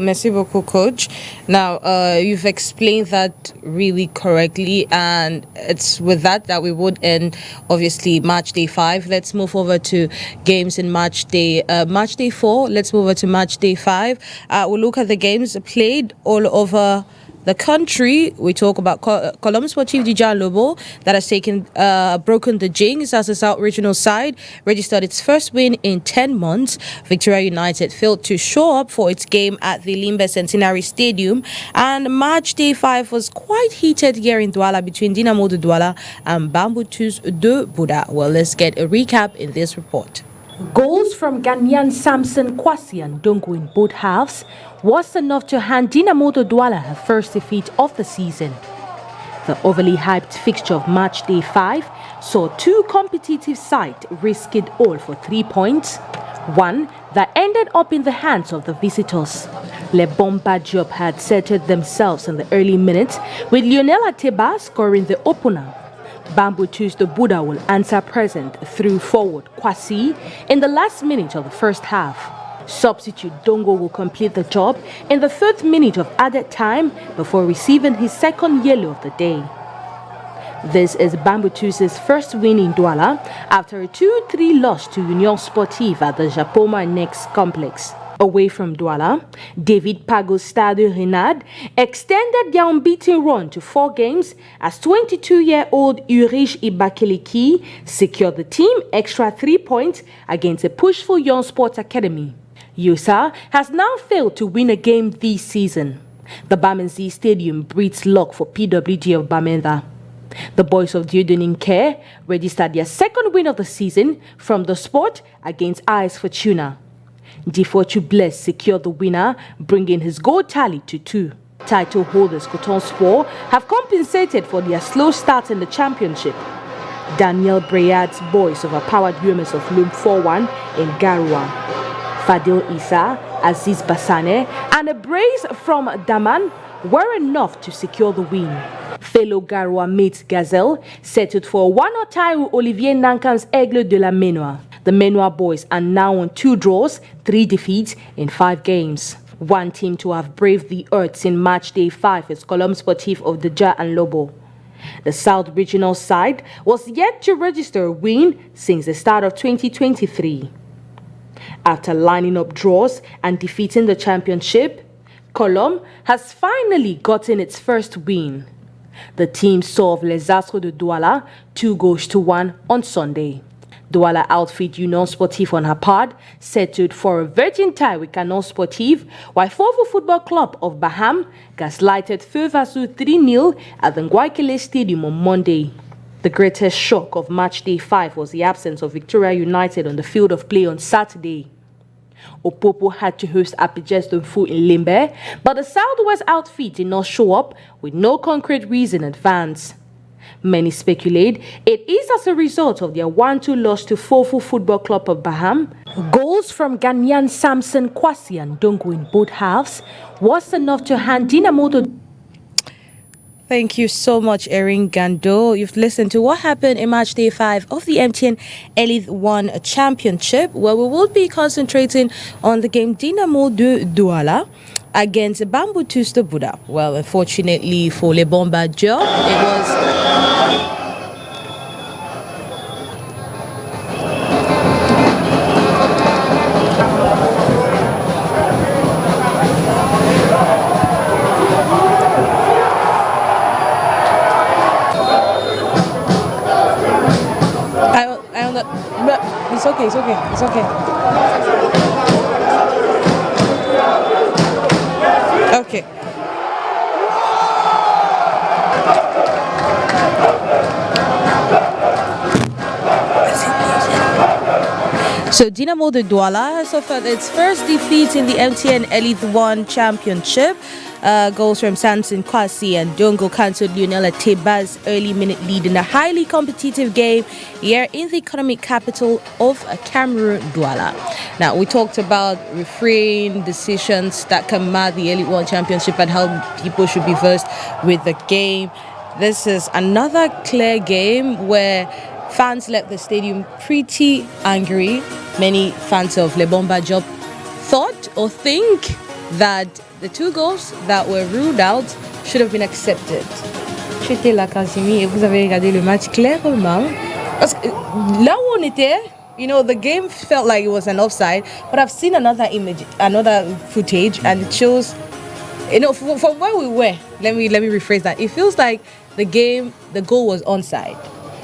Coach. Now, you've explained that really correctly, and it's with that we would end, obviously, match day 5. Let's move over to games in match day 4. Let's move over to match day 5. We'll look at the games played all over the country. We talk about Colombo Sportif Dijan Lobo that has broken the jinx as the South Regional side registered its first win in 10 months. Victoria United failed to show up for its game at the Limbe Centenary Stadium, and match day 5 was quite heated here in Douala between Dinamo de Douala and Bambutus de Buda. Well, let's get a recap in this report. Goals from Ghanaian Samson Kwasi and Dongo in both halves was enough to hand Dinamo de Douala her first defeat of the season. The overly hyped fixture of match day 5 saw two competitive sides risk it all for 3 points, one that ended up in the hands of the visitors. Le Bomba Job had settled themselves in the early minutes, with Lionel Ateba scoring the opener. Bambutus de Buda will answer present through forward Kwasi in the last minute of the first half. Substitute Dongo will complete the job in the 3rd minute of added time before receiving his second yellow of the day. This is Bambutus' first win in Douala after a 2-3 loss to Union Sportive at the Japoma Next complex. Away from Douala, David Pago's Stade Renard extended their unbeaten run to 4 games as 22-year-old Urish Ibakeleki secured the team extra 3 points against a pushful Young Sports Academy. Yosa has now failed to win a game this season. The Bamenzi Stadium breeds luck for PWG of Bamenda. The boys of Diodonin Care registered their second win of the season from the sport against AS Fortuna. Difortu Bless secured the winner, bringing his goal tally to 2. Title holders Coton Sport have compensated for their slow start in the championship. Daniel Breyad's boys overpowered UMS of Loom 4-1 in Garua. Fadil Issa, Aziz Bassane, and a brace from Daman were enough to secure the win. Fellow Garua mates Gazelle settled for a 1-0 tie with Olivier Nankan's Aigle de la Menoir. The Menoir boys are now on 2 draws, 3 defeats in 5 games. One team to have braved the earths in match day 5 is Colombe Sportif of Deja and Lobo. The South Regional side was yet to register a win since the start of 2023. After lining up draws and defeating the championship, Colombe has finally gotten its first win. The team saw Les Astres de Douala 2-1 on Sunday. Douala outfit Union Sportif on her part settled for a virgin tie with Canon Sportif, while Fovo Football Club of Baham gaslighted Feu Vassou 3-0 at the Ngwaikele Stadium on Monday. The greatest shock of match day 5 was the absence of Victoria United on the field of play on Saturday. Opopo had to host Apijes Dunfu in Limbe, but the Southwest outfit did not show up with no concrete reason in advance. Many speculate it is as a result of their 1-2 loss to Fofu Football Club of Baham. Goals from Ghanaian Samson Kwasi and Dongo in both halves was enough to hand Dinamo the... Thank you so much, Erin Gando. You've listened to what happened in match day 5 of the MTN Elite 1 Championship, where we will be concentrating on the game Dinamo de Douala against Bamboo Tuster Buddha. Well, unfortunately for Le Bombardier, it was... It's okay, it's okay, it's okay. Okay. So Dinamo de Douala has suffered its first defeat in the MTN Elite 1 Championship. Goals from Samson Kwasi and Dongo cancelled Lionel Ateba's early minute lead in a highly competitive game here in the economic capital of Cameroon, Douala. Now, we talked about refereeing decisions that can mar the Elite 1 Championship and how people should be versed with the game. This is another clear game where fans left the stadium pretty angry. Many fans of Le Bombardier thought or think that the 2 goals that were ruled out should have been accepted. J'étais là, Kazimi, et vous avez regardé le match clairement. Parce que là où on était, you know, the game felt like it was an offside, but I've seen another image, another footage, and it shows, you know, from where we were, let me rephrase that. It feels like the goal was onside.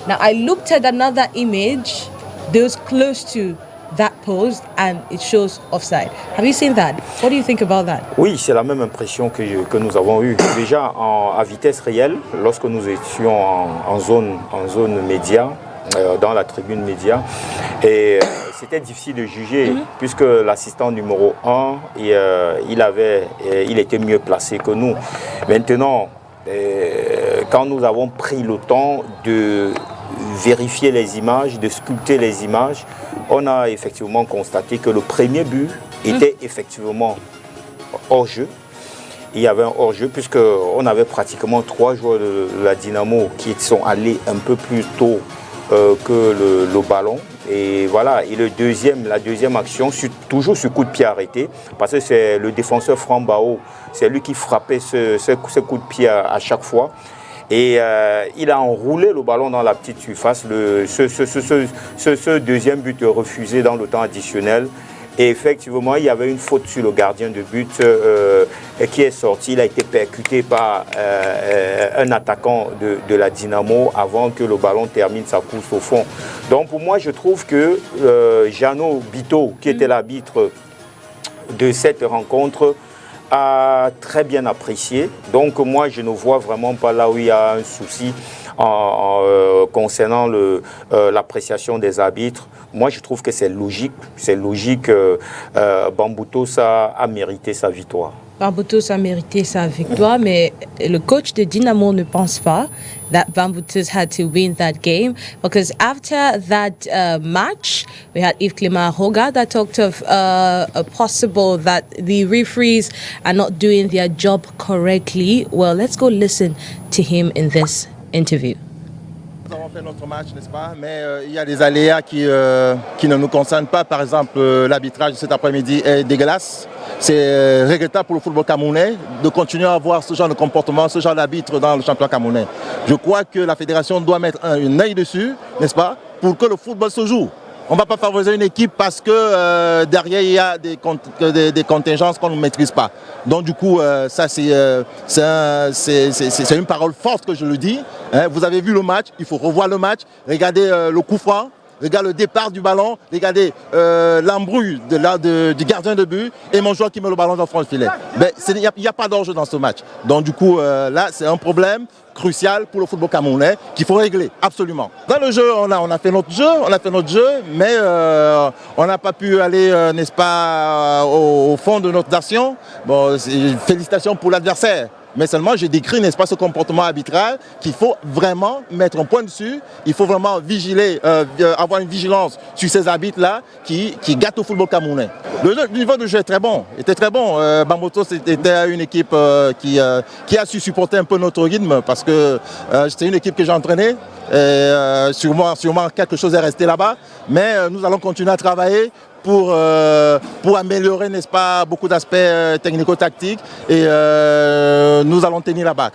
Now, I looked at another image that was close to that post and it shows offside. Have you seen that? What do you think about that? Oui, c'est la même impression que nous avons eue. Déjà à vitesse réelle, lorsque nous étions en zone média, dans la tribune média, et c'était difficile de juger puisque l'assistant numéro 1, il était mieux placé que nous. Maintenant, quand nous avons pris le temps de vérifier les images, de sculpter les images, on a effectivement constaté que le premier but était effectivement hors-jeu. Il y avait un hors-jeu puisqu'on avait pratiquement 3 joueurs de la Dynamo qui sont allés un peu plus tôt que le ballon. Et voilà, et la deuxième action, toujours sur coup de pied arrêté, parce que c'est le défenseur Frambao, c'est lui qui frappait ce coup de pied à chaque fois. Et il a enroulé le ballon dans la petite surface. Ce deuxième but refusé dans le temps additionnel. Et effectivement, il y avait une faute sur le gardien de but qui est sorti. Il a été percuté par un attaquant de la Dynamo avant que le ballon termine sa course au fond. Donc pour moi, je trouve que Jeannot Bito, qui était l'arbitre de cette rencontre a très bien apprécié. Donc moi, je ne vois vraiment pas là où il y a un souci concernant l'appréciation des arbitres. Moi, je trouve que c'est logique. C'est logique. Bambutos a mérité sa victoire. Bambutos a mérité sa victoire, mais le coach de Dynamo ne pense pas that Bambutos had to win that game, because after that match, we had Yves Clément Roga that talked of a possible that the referees are not doing their job correctly. Well, let's go listen to him in this interview. Nous avons fait notre match, n'est-ce pas? Mais il y a des aléas qui ne nous concernent pas. Par exemple, l'arbitrage cet après-midi est dégueulasse. C'est regrettable pour le football camerounais de continuer à avoir ce genre de comportement, ce genre d'arbitre dans le championnat camerounais. Je crois que la fédération doit mettre un œil dessus, n'est-ce pas, pour que le football se joue. On ne va pas favoriser une équipe parce que derrière il y a des contingences qu'on ne maîtrise pas. Donc du coup, ça c'est une parole forte que je le dis. Hein. Vous avez vu le match, il faut revoir le match, regardez le coup franc. Regardez le départ du ballon, regardez l'embrouille du gardien de but et mon joueur qui met le ballon dans le fond du filet. Il n'y a pas d'enjeu dans ce match. Donc du coup, là, c'est un problème crucial pour le football camerounais qu'il faut régler, absolument. Dans le jeu, on a fait notre jeu, mais on n'a pas pu aller, n'est-ce pas, au fond de notre action. Bon, félicitations pour l'adversaire. Mais seulement, je décris, n'est-ce pas, ce comportement arbitral qu'il faut vraiment mettre un point dessus. Il faut vraiment vigiler, avoir une vigilance sur ces arbitres-là qui gâtent au football camerounais. Le niveau de jeu est très bon, était très bon. Bambutos était une équipe qui a su supporter un peu notre rythme parce que c'était une équipe que j'ai entraînée. Sûrement quelque chose est resté là-bas. Mais nous allons continuer à travailler pour améliorer, n'est-ce pas, beaucoup d'aspects technico-tactiques et nous allons tenir la bague.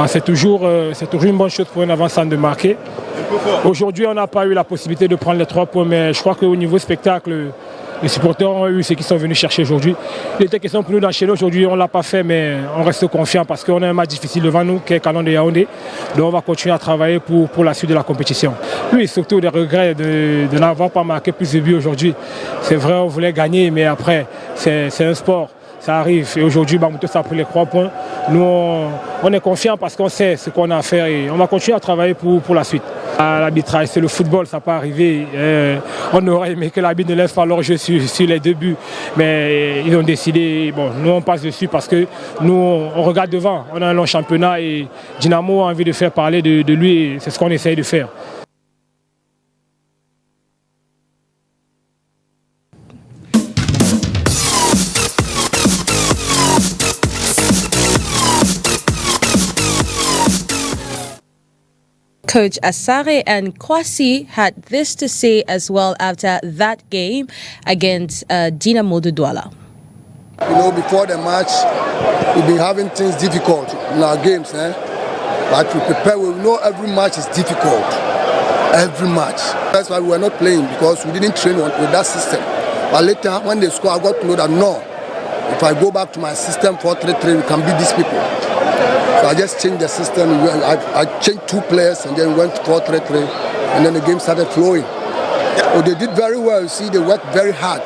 C'est toujours une bonne chose pour un avançant de marquer. Aujourd'hui, on n'a pas eu la possibilité de prendre les 3 points, mais je crois qu'au niveau spectacle, les supporters ont eu ce qu'ils sont venus chercher aujourd'hui. Il était question pour nous d'enchaîner aujourd'hui, on ne l'a pas fait, mais on reste confiant parce qu'on a un match difficile devant nous, qui est Canon de Yaoundé. Donc on va continuer à travailler pour la suite de la compétition. Oui, surtout des regrets de n'avoir pas marqué plus de buts aujourd'hui. C'est vrai, on voulait gagner, mais après, c'est un sport. Ça arrive et aujourd'hui, Bambutos a pris les 3 points. Nous, on est confiants parce qu'on sait ce qu'on a à faire et on va continuer à travailler pour la suite. L'arbitrage, c'est le football, ça peut arriver. On aurait aimé que l'arbitre ne lève pas leur jeu sur les 2 buts, mais ils ont décidé, bon, nous on passe dessus parce que nous, on regarde devant. On a un long championnat et Dynamo a envie de faire parler de lui et c'est ce qu'on essaye de faire. Coach Asare and Kwasi had this to say as well after that game against Dynamo de Douala. You know, before the match, we've been having things difficult in our games, but we prepare. We know every match is difficult. Every match. That's why we were not playing, because we didn't train with that system. But later, when they score, I got to know that no, if I go back to my system 4-3-3, we can beat these people. So I just changed the system. I changed 2 players and then went 4-3-3, and then the game started flowing. Oh, they did very well. You see, they worked very hard.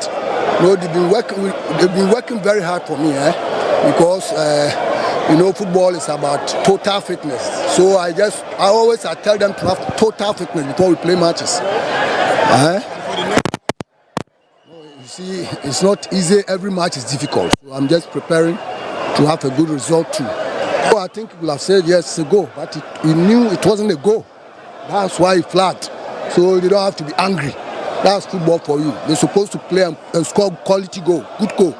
No, they've been working very hard for me, because you know, football is about total fitness. So I always tell them to have total fitness before we play matches. You see, it's not easy. Every match is difficult. So I'm just preparing to have a good result too. So I think people have said yes, it's a goal, but he knew it wasn't a goal. That's why he flagged. So you don't have to be angry. That's football for you. They're supposed to play and score quality goal, good goal.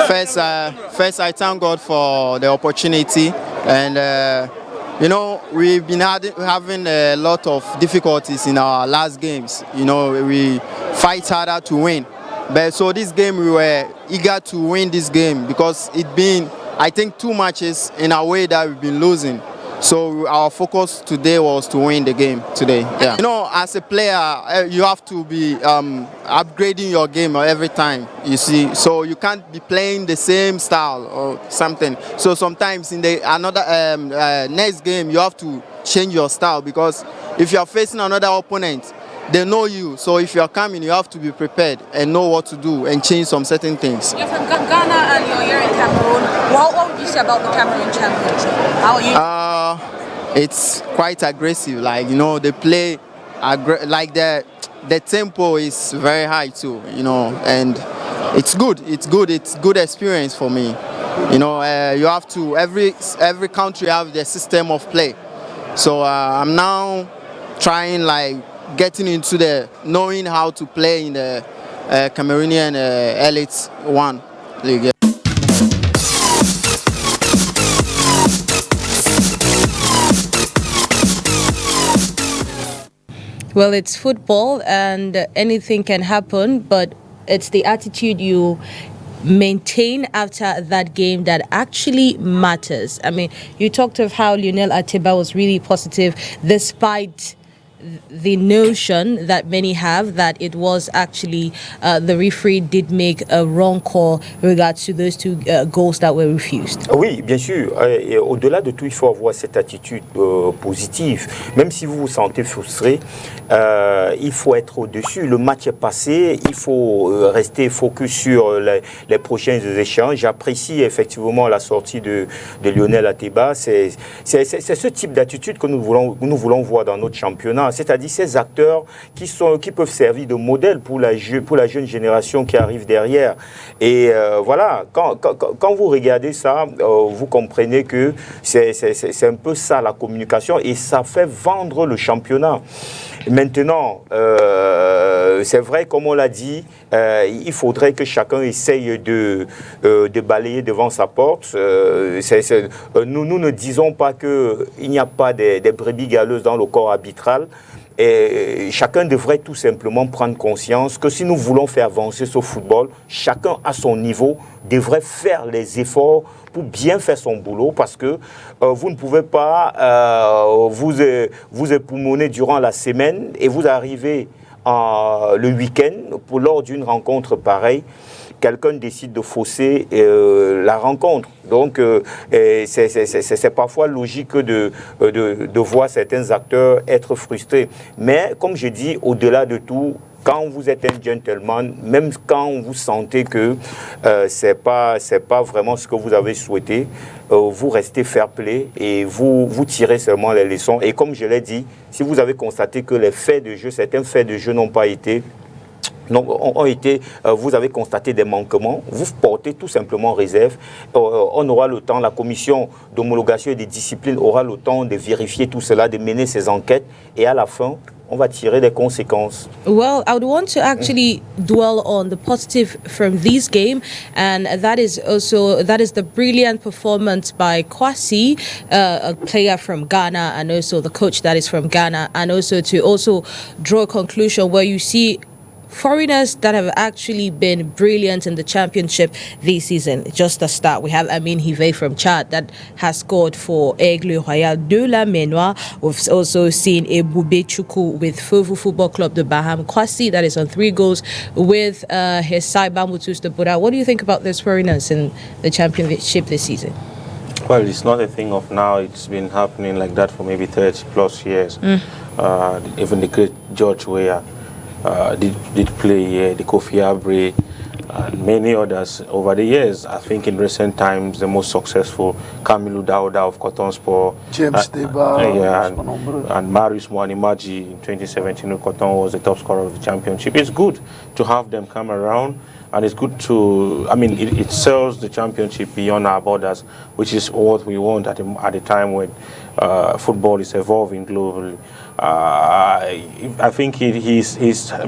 First, I thank God for the opportunity, and you know, we've been having a lot of difficulties in our last games. You know, we fight harder to win, but so this game we were eager to win this game because it's been, I think, 2 matches in a way that we've been losing. So our focus today was to win the game today. Yeah. You know, as a player, you have to be upgrading your game every time, you see. So you can't be playing the same style or something. So sometimes in the next game, you have to change your style, because if you are facing another opponent they know you. So if you're coming, you have to be prepared and know what to do and change some certain things. You're from Ghana and you're here in Cameroon. What would you say about the Cameroon Championship? How are you? It's quite aggressive. Like, you know, they play like the tempo is very high too, you know, and it's good. It's good experience for me. You know, you have to, every country have their system of play. So I'm now trying, like, getting into knowing how to play in the Cameroonian Elite 1 League. Well, it's football and anything can happen, but it's the attitude you maintain after that game that actually matters. I mean, you talked of how Lionel Atiba was really positive despite the notion that many have that it was actually the referee did make a wrong call in regards to those two goals that were refused. Oui, bien sûr. Et au-delà de tout, il faut avoir cette attitude positive. Même si vous vous sentez frustré, il faut être au-dessus. Le match est passé. Il faut rester focus sur les prochains échanges. J'apprécie effectivement la sortie de Lionel Atiba. C'est ce type d'attitude que nous voulons voir dans notre championnat. C'est-à-dire ces acteurs qui peuvent servir de modèle pour la jeune génération qui arrive derrière. Et voilà, quand vous regardez ça, vous comprenez que c'est un peu ça la communication et ça fait vendre le championnat. Maintenant, c'est vrai, comme on l'a dit, il faudrait que chacun essaye de balayer devant sa porte. Nous ne disons pas qu'il n'y a pas des brebis galeuses dans le corps arbitral. Et chacun devrait tout simplement prendre conscience que si nous voulons faire avancer ce football, chacun à son niveau devrait faire les efforts pour bien faire son boulot parce que vous ne pouvez pas vous époumoner durant la semaine et vous arrivez le week-end lors d'une rencontre pareille. Quelqu'un décide de fausser la rencontre. Donc, c'est parfois logique de voir certains acteurs être frustrés. Mais, comme je dis, au-delà de tout, quand vous êtes un gentleman, même quand vous sentez que c'est pas vraiment ce que vous avez souhaité, vous restez fair play et vous tirez seulement les leçons. Et comme je l'ai dit, si vous avez constaté que les faits de jeu, certains faits de jeu n'ont pas été... vous avez constaté des manquements, vous portez tout simplement réserve. On aura le temps, la commission d'homologation et de discipline aura le temps de vérifier tout cela, de mener ses enquêtes et à la fin, on va tirer des conséquences. Well, I would want to actually dwell on the positive from this game, and that is the brilliant performance by Kwasi, a player from Ghana, and also the coach that is from Ghana, and also to draw a conclusion where you see foreigners that have actually been brilliant in the championship this season. Just to start, we have Amin Hive from Chad that has scored for Aigle Royal de la Menoir. We've also seen Ebube Chuku with Fufu Football Club de Baham. Kwasi that is on 3 goals with his side Bambutus de Buddha. What do you think about these foreigners in the championship this season? Well, it's not a thing of now. It's been happening like that for maybe 30 plus years. Even the great George Weah did play here, the Kofi Abre, and many others over the years. I think in recent times, the most successful, Kamilu Dauda of Cotton Sport, James Deba, and Marius Mwanimaji in 2017 when Cotton was the top scorer of the championship. It's good to have them come around, and it's good to, it sells the championship beyond our borders, which is what we want at the time when football is evolving globally. I think he's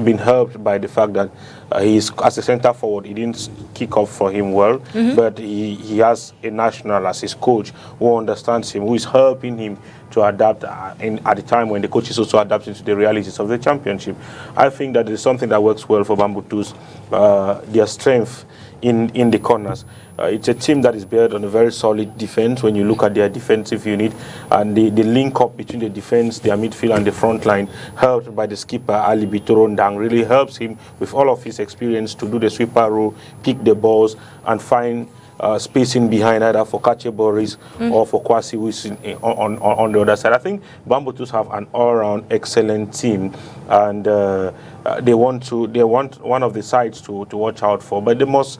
been helped by the fact that he's, as a centre forward, he didn't kick off for him well, but he has a national as his coach who understands him, who is helping him to adapt at the time when the coach is also adapting to the realities of the championship. I think that is something that works well for Bambutus, their strength in the corners. It's a team that is built on a very solid defense when you look at their defensive unit, and the link up between the defense, their midfield and the front line, helped by the skipper Ali Bitorondang, really helps him with all of his experience to do the sweeper role, pick the balls and find spacing behind either for Kache Boris or for Kwasi, who is on the other side. I think Bambutus have an all-round excellent team, and they want one of the sides to watch out for, but they must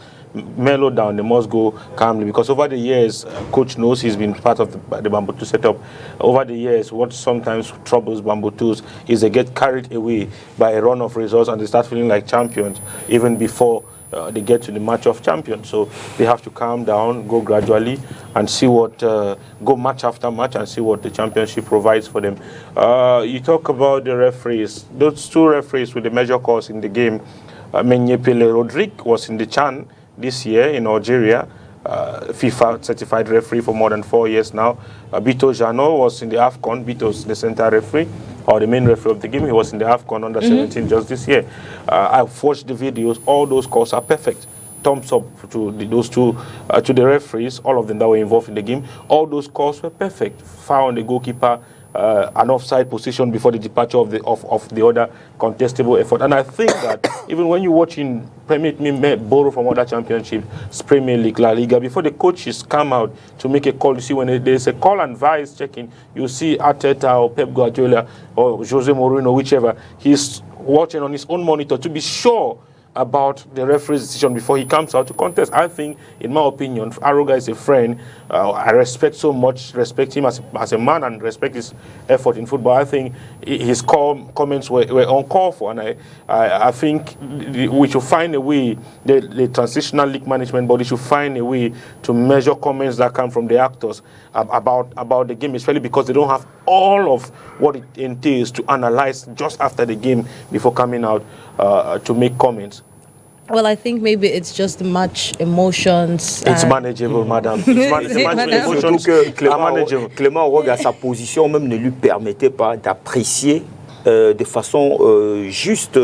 mellow down, they must go calmly, because over the years, coach knows, he's been part of the Bambutus setup. Over the years, what sometimes troubles Bambutus is they get carried away by a run of results and they start feeling like champions even before they get to the match of champions. So they have to calm down, go gradually, and see what go match after match and see what the championship provides for them. You talk about the referees. Those two referees with the major calls in the game, Menyepele Rodrigue was in the CHAN this year in Algeria, FIFA certified referee for more than 4 years now. Bito Jano was in the AFCON. Bito's the center referee, or the main referee of the game. He was in the AFCON under 17 just this year. I've watched the videos. All those calls are perfect. Thumbs up to those two, to the referees, all of them that were involved in the game. All those calls were perfect. Foul on the goalkeeper, an offside position before the departure of the other contestable effort. And I think that even when you're watching, permit me borrow from other championships, Premier League, La Liga, before the coaches come out to make a call, you see when there's a call and vice checking, you see Arteta or Pep Guardiola or Jose Mourinho, whichever, he's watching on his own monitor to be sure about the referee's decision before he comes out to contest. I think, in my opinion, Aroga is a friend. I respect him as a man and respect his effort in football. I think his comments were uncalled for, and I think we should find a way, the transitional league management body should find a way to measure comments that come from the actors about the game, especially because they don't have all of what it entails to analyze just after the game before coming out to make comments. Well, I think maybe it's just much emotions. It's manageable, madame. Surtout que Clément Rogue, à sa position même, ne lui permettait pas d'apprécier de façon juste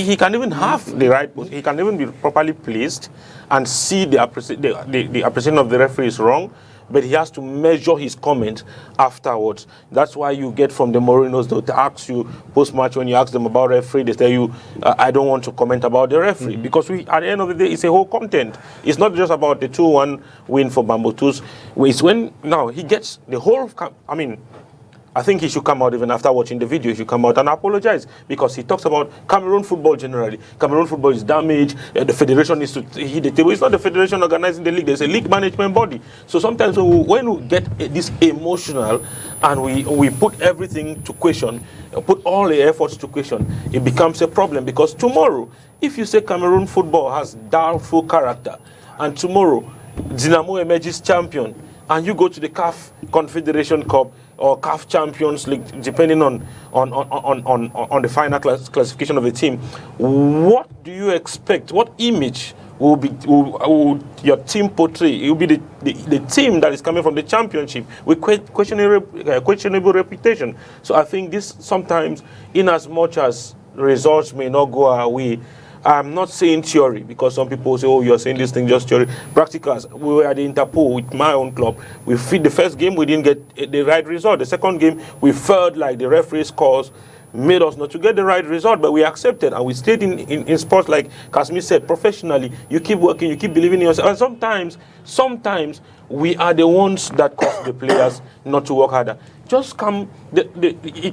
he can even have the right, he can even be properly placed and see the appreciation of the referee is wrong, but he has to measure his comment afterwards. That's why you get from the Mourinho's, to ask you post-match, when you ask them about referee, they tell you, I don't want to comment about the referee. Because at the end of the day, it's a whole content. It's not just about the 2-1 win for Bambutus. It's when, now, he gets the whole, I think he should come out, even after watching the video, he should come out and apologize, because he talks about Cameroon football generally. Cameroon football is damaged, the federation needs to hit the table. It's not the federation organizing the league, there's a league management body. So sometimes when we get this emotional and we put everything to question, put all the efforts to question, it becomes a problem, because tomorrow, if you say Cameroon football has doubtful character, and tomorrow Dinamo emerges champion, and you go to the CAF Confederation Cup or CAF Champions League, depending on the final classification of the team, what do you expect? What image will your team portray? It will be the team that is coming from the championship with questionable reputation. So I think this sometimes, in as much as results may not go our way, I'm not saying theory, because some people say, oh, you're saying this thing just theory. Practicals. We were at the Interpol with my own club. We fit the first game, we didn't get the right result. The second game, we felt like the referee's calls made us not to get the right result, but we accepted, and we stayed in sports, like Kasmi said, professionally. You keep working, you keep believing in yourself. And sometimes we are the ones that cause the players not to work harder. Just come, there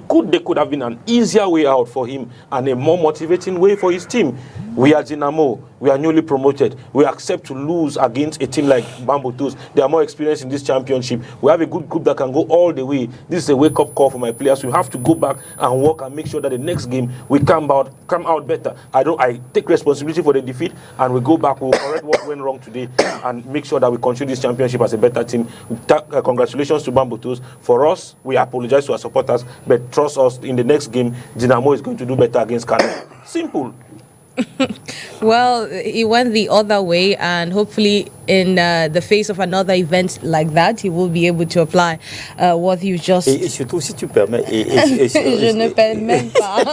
could have been an easier way out for him and a more motivating way for his team. We are Dinamo, we are newly promoted. We accept to lose against a team like Bambutus. They are more experienced in this championship. We have a good group that can go all the way. This is a wake-up call for my players. We have to go back and work and make sure that the next game we come out better. I take responsibility for the defeat, and we go back, we'll correct what went wrong today and make sure that we continue this championship as a better team. Congratulations to Bambutus. For us, we apologize to our supporters, but trust us, in the next game, Dinamo is going to do better against Kano. Simple. Well, it went the other way, and hopefully in the face of another event like that, he will be able to apply what you just... Et surtout, si tu permets... Je ne permets pas.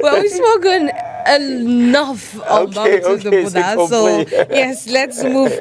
Well, we've spoken enough about the Buddha. So yes, let's move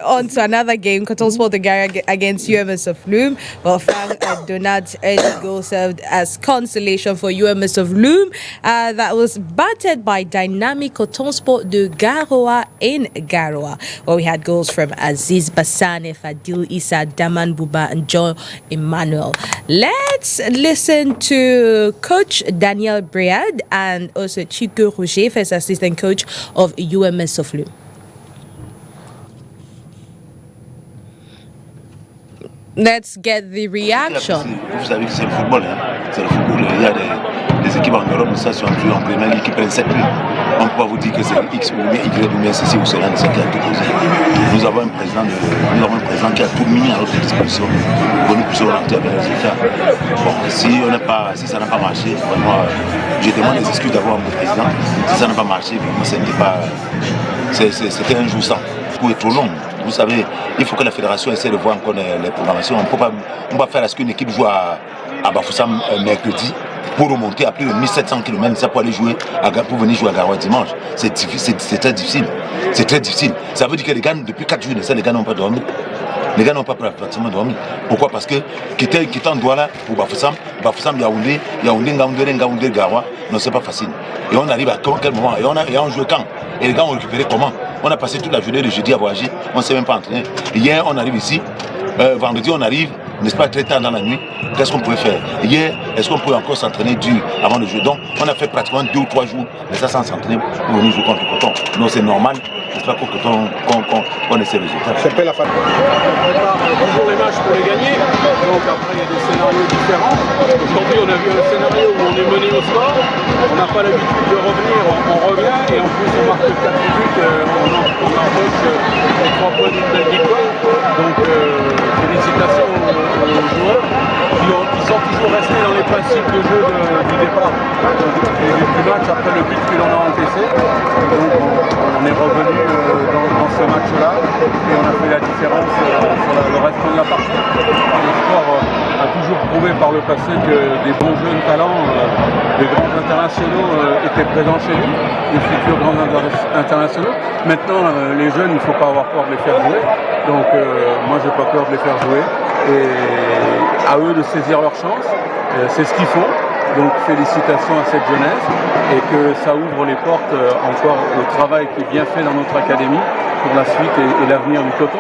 on to another game. Coton Sport de Gare against UMS of Loom. Well, Frank Ladonette's early goal served as consolation for UMS of Loom. That was battered by dynamic Coton Sport de Garoua in Garoua, where we had goals from Aziz Bassane, Fadil Issa, Daman Buba, and John Emmanuel. Let's listen to Coach Daniel Briad and also Chico Roger, first assistant coach of UMS of Loom. Let's get the reaction. Vous savez que c'est le football, hein. C'est le football. Il y a des équipes en Europe, ça sont jouées en première ligue qui prennent 7 buts. On ne peut pas vous dire que c'est X ou Y ou bien ceci ou cela, c'est qui a tout causé. Nous avons un président qui a tout mis à notre disposition pour nous pousser au rentrée avec les résultats. Bon, si ça n'a pas marché, vraiment, je demande des excuses d'avoir mon président. Si ça n'a pas marché, vraiment, c'était un jour sans. Le coup est trop long. Vous savez, il faut que la fédération essaie de voir encore les programmations. On ne peut pas faire à ce qu'une équipe joue à Bafoussam mercredi pour remonter à plus de 1700 km ça pour aller jouer, pour venir jouer à Garoua dimanche. C'est très difficile. C'est très difficile. Ça veut dire que les gars, depuis 4 jours, les gars n'ont pas dormi. Les gars n'ont pas pratiquement dormi. Pourquoi? Parce que quitter en Douala pour Bafoussam, Yaoundé, Ngaoundé, Garoua, non, c'est pas facile. Et on arrive à quel moment? Et on joue quand? Et les gars ont récupéré comment? On a passé toute la journée de jeudi à voyager, on ne s'est même pas entraîné. Hier, on arrive ici, vendredi, on arrive, n'est-ce pas, très tard dans la nuit. Qu'est-ce qu'on pouvait faire? Hier, est-ce qu'on pouvait encore s'entraîner avant le jeu? Donc, on a fait pratiquement 2 ou 3 jours, mais ça sans s'entraîner pour venir jouer contre le Coton. Donc, c'est normal, n'est-ce pas, pour Coton qu'on ait ces résultats. On prépare toujours les matchs pour les gagner, donc après il y a des scénarios différents. Aujourd'hui on a vu un scénario où on est mené au score, on n'a pas l'habitude de revenir, on revient et en plus on marque 4 buts, on empêche les 3 points d'une belle victoire. Donc félicitations aux joueurs qui sont toujours restés dans les principes de jeu du départ du match après le but que l'on a encaissé. Donc on est revenu dans ce match-là et on a fait la différence sur le reste de la partie. Le sport a toujours prouvé par le passé que des bons jeunes talents, des grands internationaux étaient présents chez nous, des futurs grands internationaux. Maintenant, les jeunes, il ne faut pas avoir peur de les faire jouer. Donc moi, j'ai pas peur de les faire jouer. Et à eux de saisir leur chance. C'est ce qu'ils font. Donc félicitations à cette jeunesse et que ça ouvre les portes encore au travail qui est bien fait dans notre académie pour la suite et l'avenir du Coton.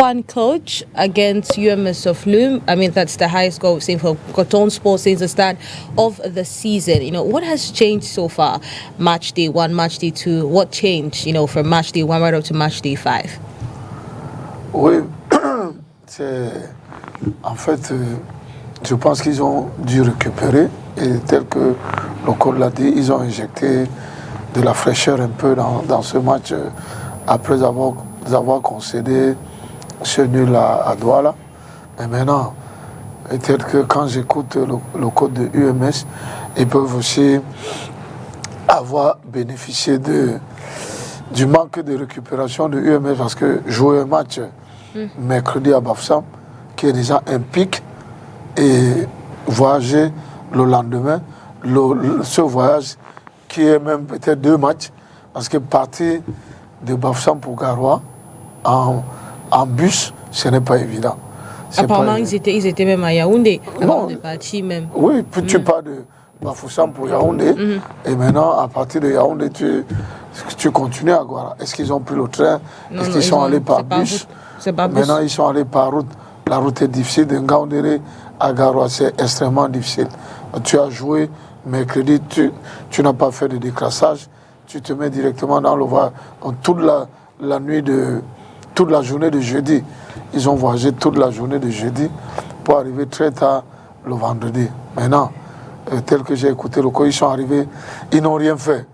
One coach against UMS of Loom. I mean, that's the highest goal we've seen for Coton Sport since the start of the season. You know, what has changed so far? Match day 1, match day 2. What changed, you know, from match day 1 right up to match day 5? Oui, en fait, je pense qu'ils ont dû récupérer et tel que le coach l'a dit, ils ont injecté de la fraîcheur un peu dans ce match après avoir concédé ce nul à Douala. Et maintenant, tel que quand j'écoute le code de UMS, ils peuvent aussi avoir bénéficié du manque de récupération de UMS parce que jouer un match mercredi à Bafoussam, qui est déjà un pic, et voyager le lendemain, ce voyage qui est même peut-être 2 matchs, parce que partir de Bafoussam pour Garoua en bus, ce n'est pas évident. Apparemment, ils étaient même à Yaoundé, avant de partir même. Oui, puis tu pars de Bafoussam pour Yaoundé, et maintenant, à partir de Yaoundé, tu continues à Garoua. Est-ce qu'ils ont pris le train? Est-ce qu'ils sont allés par bus? Maintenant, ils sont allés par route. La route est difficile. De Ngaoundéré à Garoua, c'est extrêmement difficile. Tu as joué mercredi, tu n'as pas fait de décrassage, tu te mets directement dans le voie. Toute la journée de jeudi, ils ont voyagé toute la journée de jeudi pour arriver très tard le vendredi. Maintenant, tel que j'ai écouté le coach, ils sont arrivés, ils n'ont rien fait.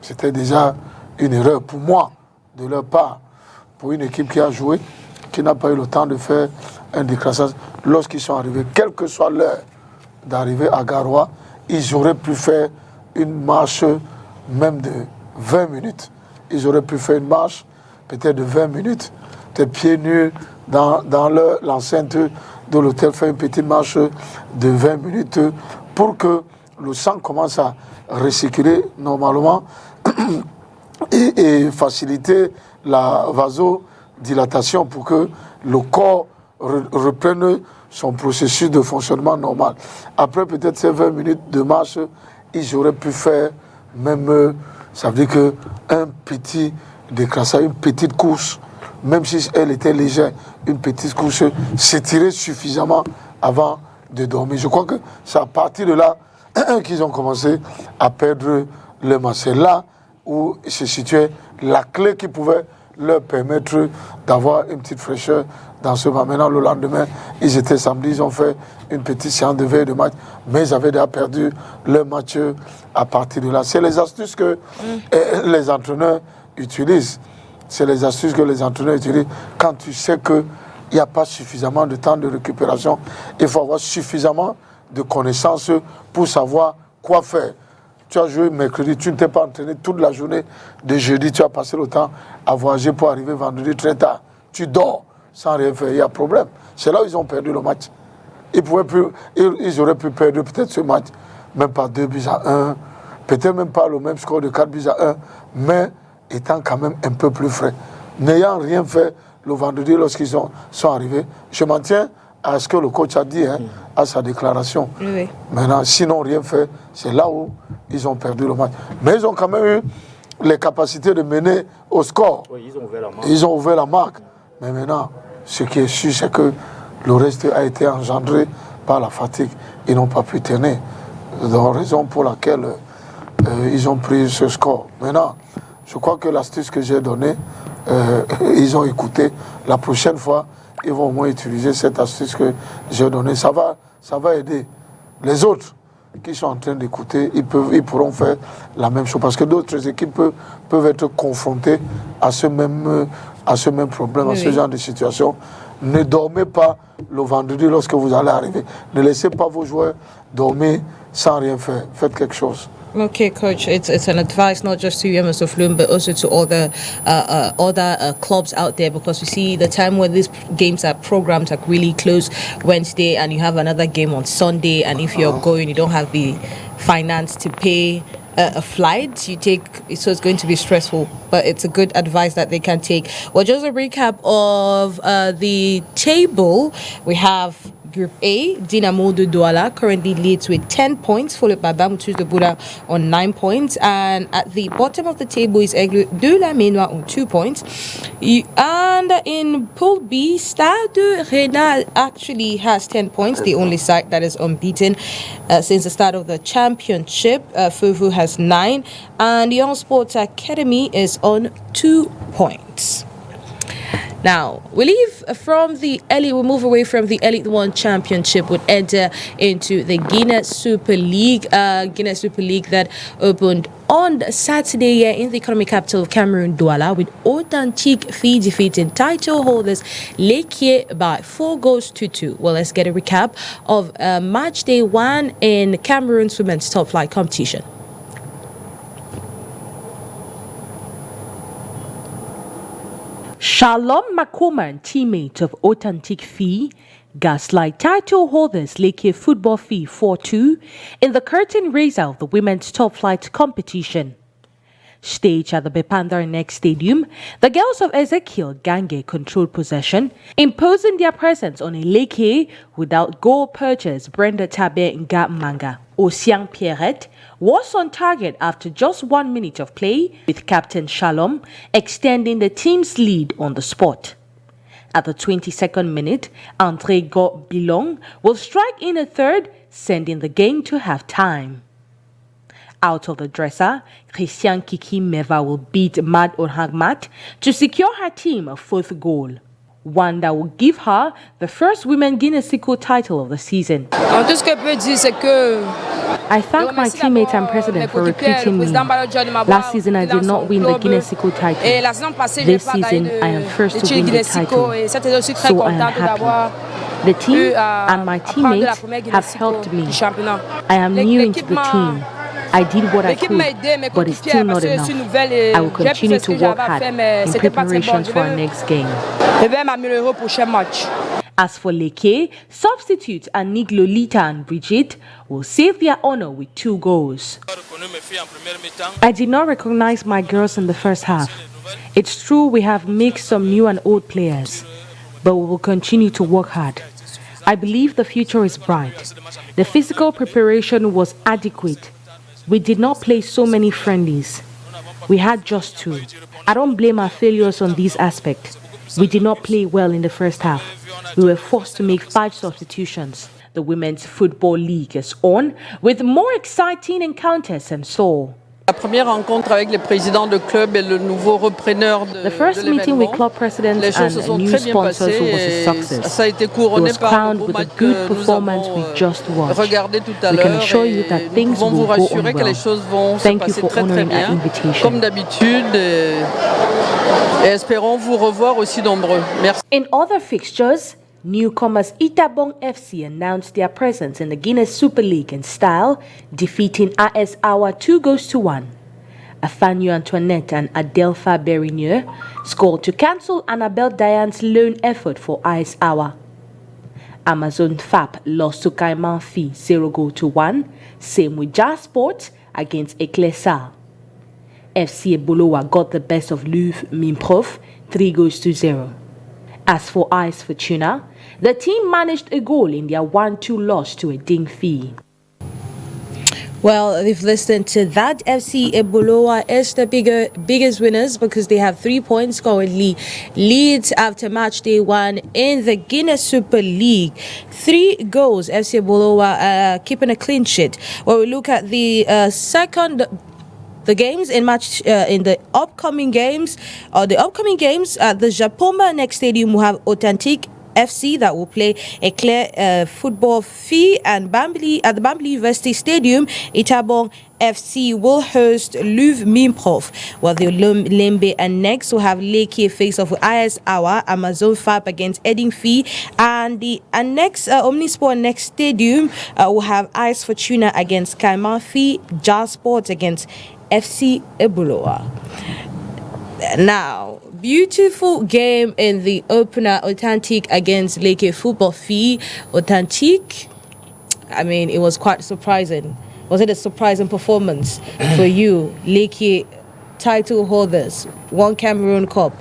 C'était déjà une erreur pour moi, de leur part. pour une équipe qui a joué, qui n'a pas eu le temps de faire un décrassage. Lorsqu'ils sont arrivés, quelle que soit l'heure d'arriver à Garoua, ils auraient pu faire une marche même de 20 minutes. Ils auraient pu faire une marche peut-être de 20 minutes, des pieds nus dans l'enceinte de l'hôtel, faire une petite marche de 20 minutes pour que le sang commence à recirculer normalement et faciliter la vasodilatation pour que le corps reprenne son processus de fonctionnement normal. Après peut-être ces 20 minutes de marche, ils auraient pu faire même, ça veut dire qu'un petit décrassage, une petite course, même si elle était légère, une petite course, s'étirer suffisamment avant de dormir. Je crois que c'est à partir de là qu'ils ont commencé à perdre le match. C'est là où se situait la clé qui pouvait leur permettre d'avoir une petite fraîcheur dans ce match. Maintenant, le lendemain, ils étaient samedi, ils ont fait une petite séance de veille de match, mais ils avaient déjà perdu leur match à partir de là. C'est les astuces que les entraîneurs utilisent. C'est les astuces que les entraîneurs utilisent quand tu sais qu'il n'y a pas suffisamment de temps de récupération. Il faut avoir suffisamment de connaissances pour savoir quoi faire. Tu as joué mercredi, tu ne t'es pas entraîné toute la journée de jeudi, tu as passé le temps à voyager pour arriver vendredi très tard. Tu dors sans rien faire, il y a problème. C'est là où ils ont perdu le match. Ils auraient pu perdre peut-être ce match, même pas 2-1, peut-être même pas le même score de 4-1, mais étant quand même un peu plus frais. N'ayant rien fait le vendredi lorsqu'ils sont arrivés, je m'en tiens à ce que le coach a dit, à sa déclaration. Oui. Maintenant, sinon rien fait, c'est là où ils ont perdu le match. Mais ils ont quand même eu les capacités de mener au score. Oui, ils ont ouvert la marque. Ils ont ouvert la marque. Mais maintenant, ce qui est sûr, c'est que le reste a été engendré par la fatigue. Ils n'ont pas pu tenir. C'est la raison pour laquelle ils ont pris ce score. Maintenant, je crois que l'astuce que j'ai donnée, ils ont écouté. La prochaine fois, ils vont au moins utiliser cette astuce que j'ai donnée. Ça va aider. Les autres qui sont en train d'écouter, ils pourront faire la même chose. Parce que d'autres équipes peuvent être confrontées à ce même problème, à ce genre de situation. Ne dormez pas le vendredi lorsque vous allez arriver. Ne laissez pas vos joueurs dormir sans rien faire. Faites quelque chose. Okay, Coach, it's an advice not just to UMS of Loom, but also to other clubs out there, because we see the time when these games are programmed are really close Wednesday, and you have another game on Sunday, and if you're going, you don't have the finance to pay a flight you take, so it's going to be stressful, but it's a good advice that they can take. Well, just a recap of the table. We have Group A, Dinamo de Douala currently leads with 10 points, followed by Bamutus de Buda on 9 points. And at the bottom of the table is Aigle de la Ménois on 2 points. And in Pool B, Stade de Rennes actually has 10 points, the only side that is unbeaten since the start of the championship. Fufu has 9, and Young Sports Academy is on 2 points. Now, we move away from the Elite One Championship, would enter into the Guinea Super League. Guinea Super League that opened on Saturday here in the economic capital of Cameroon, Douala, with Authentique Fee defeating title holders Lekie by 4-2. Well, let's get a recap of match day 1 in Cameroon's women's top flight competition. Shalom Makoma, teammate of Authentique Fee, gaslight title holders Leke Football Fee 4-2 in the curtain raiser of the women's top flight competition. Staged at the Bepandar Next Stadium, the girls of Ezekiel Gange controlled possession, imposing their presence on a Leke without goal purchase Brenda Tabe Ngamanga. Osiang Pierrette was on target after just 1 minute of play, with Captain Shalom extending the team's lead on the spot. At the 22nd minute, André Bilong will strike in a third, sending the game to half-time. Out of the dresser, Christian Kiki Meva will beat Mad Orhagmat to secure her team a 4th goal. one that will give her the first Women Guinness Equal title of the season. Tout ce que je peux dire, c'est que I thank my teammates and president for recruiting me. Last season I did not win the Guinness Equal title. This season I am first to win the title, so I am happy. The team and my teammates have helped me. I am new into the team. I did what I could, but it's still not enough. I will continue to work hard in preparations for our next game. As for Leke, substitutes Anik Lolita and Brigitte will save their honor with 2 goals. I did not recognize my girls in the first half. It's true we have mixed some new and old players, but we will continue to work hard. I believe the future is bright. The physical preparation was adequate. We did not play so many friendlies. We had just 2. I don't blame our failures on these aspects. We did not play well in the first half. We were forced to make 5 substitutions. The Women's Football League is on with more exciting encounters and so. La première rencontre avec les présidents de club et le nouveau repreneur de The first meeting with club presidents and new sponsors was a success. Ça a été It couronné was par crowned with a good performance we just watched. We can assure you that things will go on well. Thank you for honoring our invitation. Comme d'habitude, et espérons vous revoir aussi nombreux. Merci. In other fixtures, newcomers Itabong FC announced their presence in the Guinness Super League in style, defeating AS Awa 2-1. Afanyo Antoinette and Adelpha Berinier scored to cancel Annabelle Diane's lone effort for AS Awa. Amazon FAP lost to Caiman Phi 0-1, same with Jazz Sports against Eclesa. FC Ebolowa got the best of Louvre Minprof 3-0. As for AS Fortuna, the team managed a goal in their 1-2 loss to a Ding Phi. Well, we've listened to that. FC Ebolowa is the biggest winners because they have 3 points currently. Leads after match day 1 in the Guinness Super League. 3 goals. FC Ebolowa keeping a clean sheet. When we look at the games in the upcoming games at the Japoma next stadium will have Authentic FC that will play Eclair Football Phi, and at the Bambly University Stadium, Itabong FC will host Louvre Minprof, while the Lembe and next will have Leke face off with IS Awa, Amazon FAP against Eding Phi, and the next Omnisport next stadium will have IS Fortuna against Caiman Phi, Jazz Sports against FC Ebolowa. Now, beautiful game in the opener, Authentic against Leke Football Phi. Authentic, I mean, it was quite surprising. Was it a surprising performance for you, Leke title holders, won Cameroon Cup?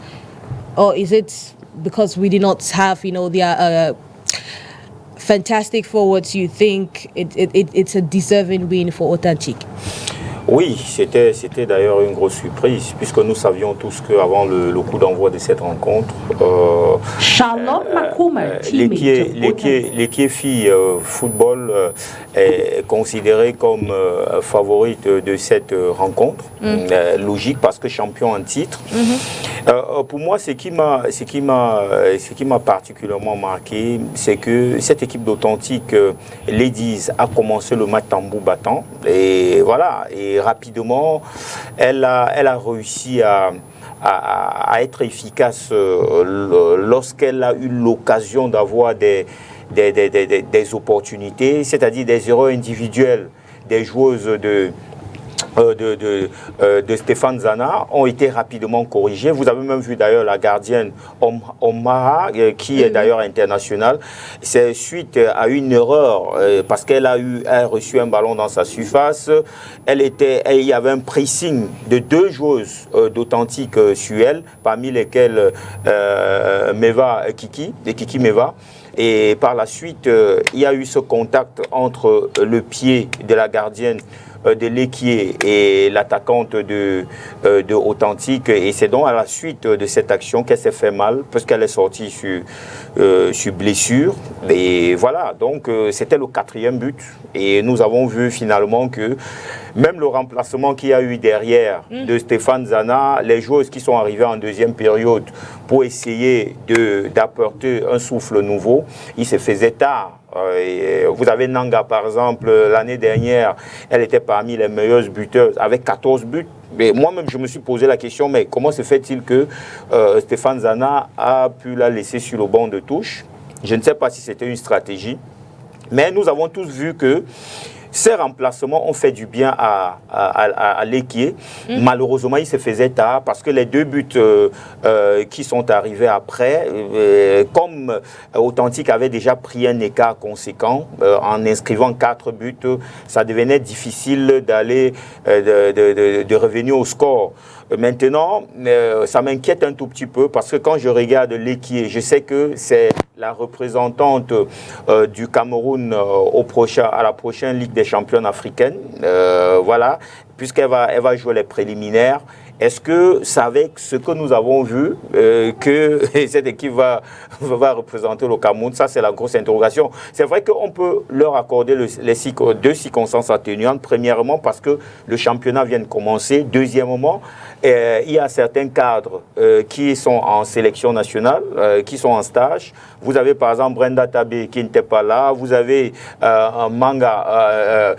Or is it because we did not have, their fantastic forwards, you think it's a deserving win for Authentic? Oui, c'était d'ailleurs une grosse surprise, puisque nous savions tous qu'avant le coup d'envoi de cette rencontre, Leke Phi Football est considéré comme favorite de cette rencontre. Logique, parce que champion en titre. Pour moi, ce qui m'a particulièrement marqué, c'est que cette équipe d'Authentique Ladies a commencé le match tambour battant, et voilà, et rapidement elle a réussi à être efficace lorsqu'elle a eu l'occasion d'avoir des opportunités, c'est-à-dire des erreurs individuelles des joueuses de Stéphane Zana ont été rapidement corrigées. Vous avez même vu d'ailleurs la gardienne Omara, qui est d'ailleurs internationale. C'est suite à une erreur, parce qu'elle a reçu un ballon dans sa surface. Il y avait un pressing de 2 joueuses d'Authentique sur elle, parmi lesquelles Meva Kiki Meva. Et par la suite, il y a eu ce contact entre le pied de la gardienne de Lekier et l'attaquante de Authentique, et c'est donc à la suite de cette action qu'elle s'est fait mal, parce qu'elle est sortie sur blessure, et voilà, donc c'était le 4e but, et nous avons vu finalement que Même le remplacement qu'il y a eu derrière de Stéphane Zana, les joueurs qui sont arrivés en deuxième période pour essayer d'apporter un souffle nouveau, il se faisait tard. Vous avez Nanga, par exemple, l'année dernière, elle était parmi les meilleures buteuses avec 14 buts. Mais moi-même, je me suis posé la question, mais comment se fait-il que Stéphane Zana a pu la laisser sur le banc de touche? Je ne sais pas si c'était une stratégie, mais nous avons tous vu que ces remplacements ont fait du bien à l'équipe. Malheureusement, il se faisait tard parce que les deux buts qui sont arrivés après, comme Authentique avait déjà pris un écart conséquent en inscrivant 4 buts, ça devenait difficile d'aller, de revenir au score. Maintenant, ça m'inquiète un tout petit peu parce que quand je regarde l'équipe, je sais que c'est la représentante du Cameroun à la prochaine Ligue des Champions africaine, voilà, puisqu'elle va jouer les préliminaires. Est-ce que c'est avec ce que nous avons vu que cette équipe va représenter le Cameroun? Ça, c'est la grosse interrogation. C'est vrai qu'on peut leur accorder deux circonstances atténuantes. Premièrement, parce que le championnat vient de commencer. Deuxièmement, il y a certains cadres qui sont en sélection nationale, qui sont en stage. Vous avez par exemple Brenda Tabé qui n'était pas là. Vous avez Manga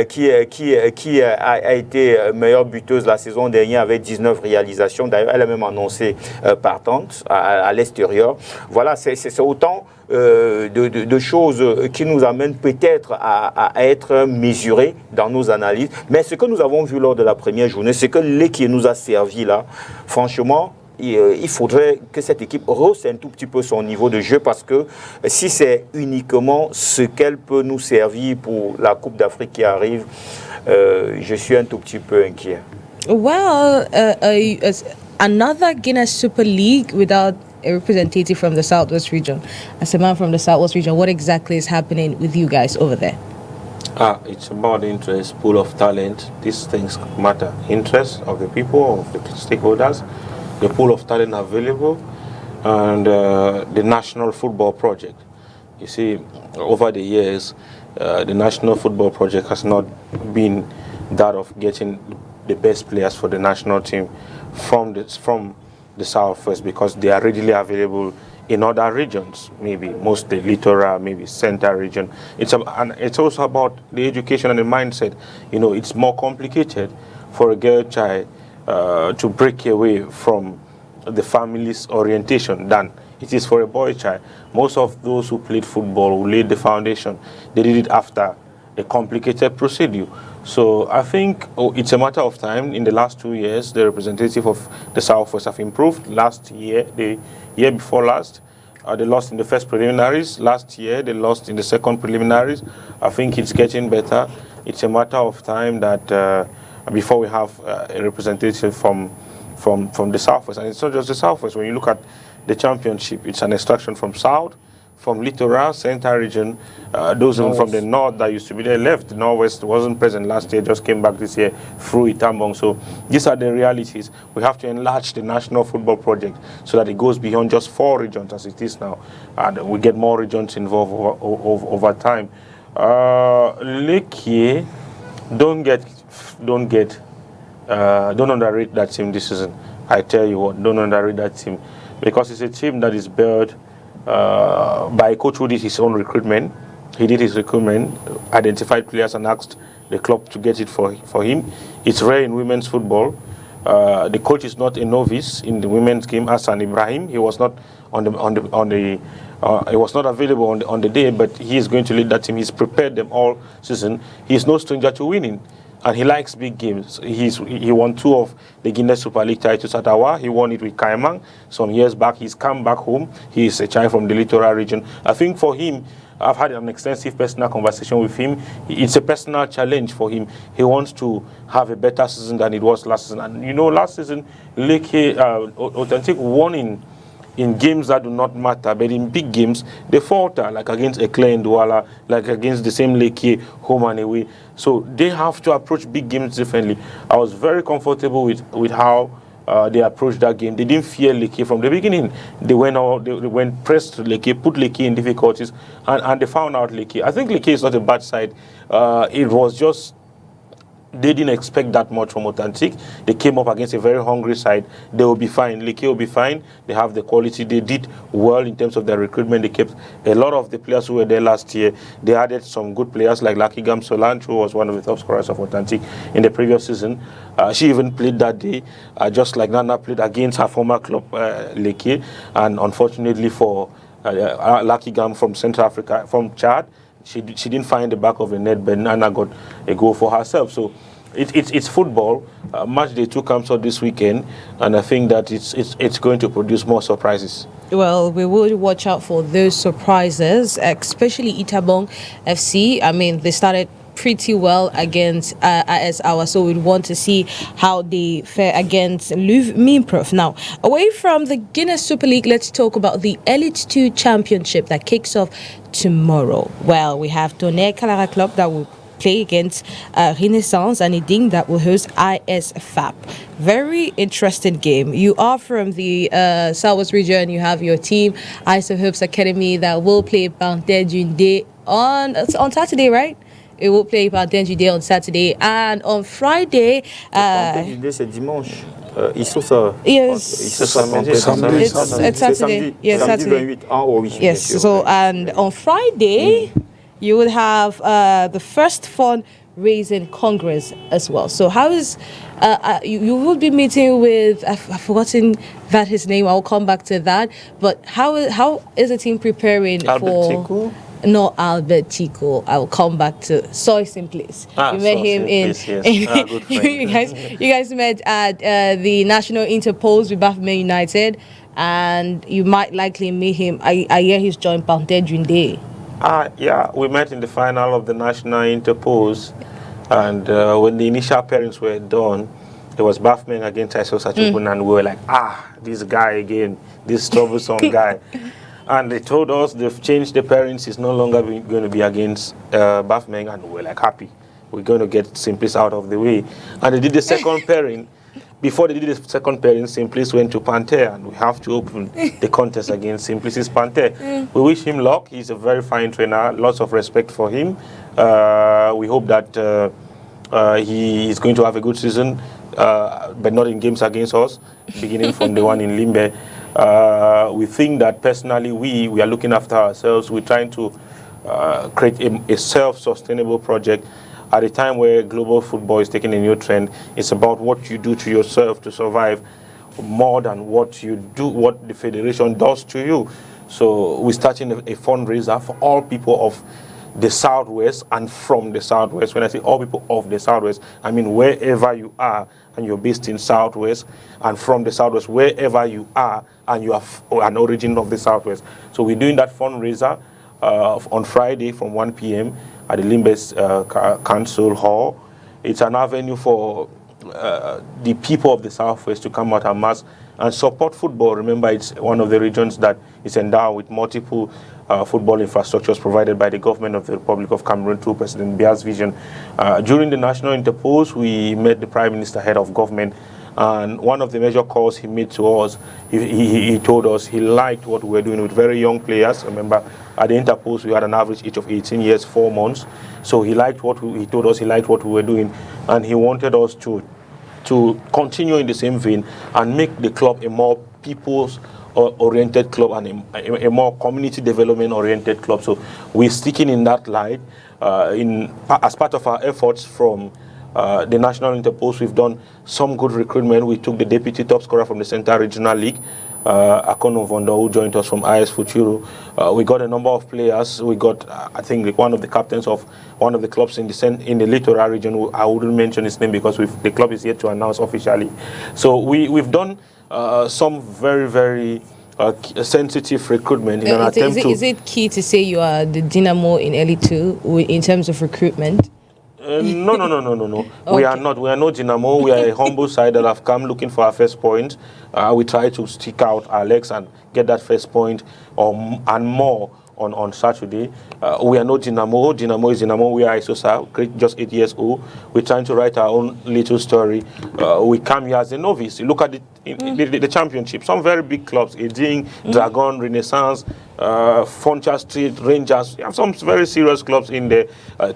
qui a été meilleure buteuse la saison dernière avec 19 réalisations. D'ailleurs, elle a même annoncé partante à l'extérieur. Voilà, c'est autant de choses qui nous amènent peut-être à être mesurés dans nos analyses. Mais ce que nous avons vu lors de la première journée, c'est que l'équipe nous a servi là, franchement, il faudrait que cette équipe rehausse un tout petit peu son niveau de jeu parce que si c'est uniquement ce qu'elle peut nous servir pour la Coupe d'Afrique qui arrive, je suis un tout petit peu inquiet. Well, another Guinness Super League without a representative from the Southwest region. As a man from the Southwest region, what exactly is happening with you guys over there? It's about interest, pool of talent. These things matter. Interest of the people, of the stakeholders, the pool of talent available, and the National Football Project. You see, over the years, the National Football Project has not been that of getting the best players for the national team from the Southwest because they are readily available in other regions, maybe mostly littoral, maybe center region. And it's also about the education and the mindset. You know, it's more complicated for a girl child to break away from the family's orientation than it is for a boy child. Most of those who played football, who laid the foundation, they did it after a complicated procedure. So I think it's a matter of time. In the last 2 years, the representative of the Southwest have improved. Last year, the year before last, they lost in the first preliminaries. Last year, they lost in the second preliminaries. I think it's getting better. It's a matter of time that before we have a representative from the Southwest. And it's not just the Southwest. When you look at the championship, it's an extraction from South, from littoral, center region, those from the north that used to be there left. The Northwest wasn't present last year, just came back this year through Itambong. So these are the realities. We have to enlarge the National Football Project so that it goes beyond just 4 regions as it is now. And we get more regions involved over time. Lekie, don't underrate that team this season. I tell you what, don't underrate that team. Because it's a team that is built by a coach who did his own recruitment. He did his recruitment, identified players and asked the club to get it for him. It's rare in women's football. The coach is not a novice in the women's game. Hassan Ibrahim, he was not he was not available on the day, but he is going to lead that team. He's prepared them all season. He's no stranger to winning. And he likes big games. He won 2 of the Guinness Super League titles at Awa. He won it with Kaimang some years back. He's come back home. He is a child from the littoral region. I think for him, I've had an extensive personal conversation with him. It's a personal challenge for him. He wants to have a better season than it was last season. And you know, last season, Leke Authentic won in games that do not matter, but in big games, they falter, like against Eclair and Douala, like against the same Leke, home and away. So they have to approach big games differently. I was very comfortable with how they approached that game. They didn't fear Leke from the beginning. They went pressed to Leke, put Leke in difficulties, and they found out Leke. I think Leke is not a bad side. It was just They didn't expect that much from Authentic. They came up against a very hungry side. They will be fine. Leke will be fine. They have the quality. They did well in terms of their recruitment. They kept a lot of the players who were there last year. They added some good players like Lucky Gam Solange, who was one of the top scorers of Authentic in the previous season. She even played that day, just like Nana played against her former club, Leke. And unfortunately for Lucky Gam from Central Africa, from Chad, she didn't find the back of the net, but Nana got a goal for herself. So it's football. Match day 2 comes out this weekend, and I think that it's going to produce more surprises. Well, we will watch out for those surprises, especially Itabong FC. I mean, they started pretty well against AS Awa, so we'd want to see how they fare against Louvre Minprof. Now, away from the Guinness Super League, let's talk about the Elite 2 Championship that kicks off tomorrow. Well, we have Tonnerre Calara Club that will play against Renaissance, and Iding that will host ISFAP. Very interesting game. You are from the Southwest region. You have your team, Ice of Hopes Academy, that will play Panthère Junde on Saturday, right? It will play Panthère Junde on Saturday, and on Friday. Panthère Junde, c'est dimanche. Yes. It's Saturday. Yes, Saturday. Yes. So, and on Friday, you would have the first fundraising congress as well. So how is you will be meeting with, I've forgotten that his name, I'll come back to that, but how is the team preparing for no Albert Tico? I will come back to Soy Simplis. You met him good friend. you guys met at the National Interpose with Bafman United, and you might likely meet him. I hear he's joined Panthère Junde. Yeah, we met in the final of the National Interpose, and when the initial pairings were done, it was Bafman against Iso Sachukun, and we were like, this guy again, this troublesome guy. And they told us they've changed the pairings, it's no longer going to be against Bafman, and we were like, happy. We're going to get Simplis out of the way. And they did the second pairing. Before they did the second pairing, Simplis went to Panthère, and we have to open the contest against Simplis' Panthère. We wish him luck. He's a very fine trainer. Lots of respect for him. We hope that he is going to have a good season, but not in games against us, beginning from the one in Limbe. We think that personally we are looking after ourselves. We're trying to create a self-sustainable project. At a time where global football is taking a new trend, it's about what you do to yourself to survive more than what the federation does to you. So we're starting a fundraiser for all people of the Southwest and from the Southwest. When I say all people of the Southwest, I mean wherever you are and you're based in Southwest, and from the Southwest, wherever you are and you are an origin of the Southwest. So we're doing that fundraiser on Friday from 1 p.m. at the Limbes Council Hall. It's an avenue for the people of the Southwest to come out en masse and support football. Remember, it's one of the regions that is endowed with multiple football infrastructures provided by the government of the Republic of Cameroon through President Bia's vision. During the National Interpose, we met the Prime Minister, head of government, and one of the major calls he made to us, he told us he liked what we were doing with very young players. Remember, at the Interpose, we had an average age of 18 years, 4 months. So he liked he told us he liked what we were doing, and he wanted us to continue in the same vein and make the club a more people's-oriented club and a more community development-oriented club. So we're sticking in that light. As part of our efforts from the National Interpose, we've done some good recruitment. We took the deputy top scorer from the Central Regional League, Akono Vondo, who joined us from IS Futuro. We got a number of players. We got, I think, one of the captains of one of the clubs in the Littoral region. I wouldn't mention his name because the club is yet to announce officially. So we've done some very, very sensitive recruitment in an attempt to... Is it key to say you are the Dynamo in Elite 2 in terms of recruitment? No. Okay. We are not Dynamo. We are a humble side that have come looking for our first point. We try to stick out our legs and get that first point and more on Saturday. We are not Dynamo. Dynamo is Dynamo. We are Isosa, just 8 years old. We're trying to write our own little story. We come here as a novice. You look at the championship. Some very big clubs, Eding, Dragon, Renaissance, Foncha Street, Rangers. We have some very serious clubs in the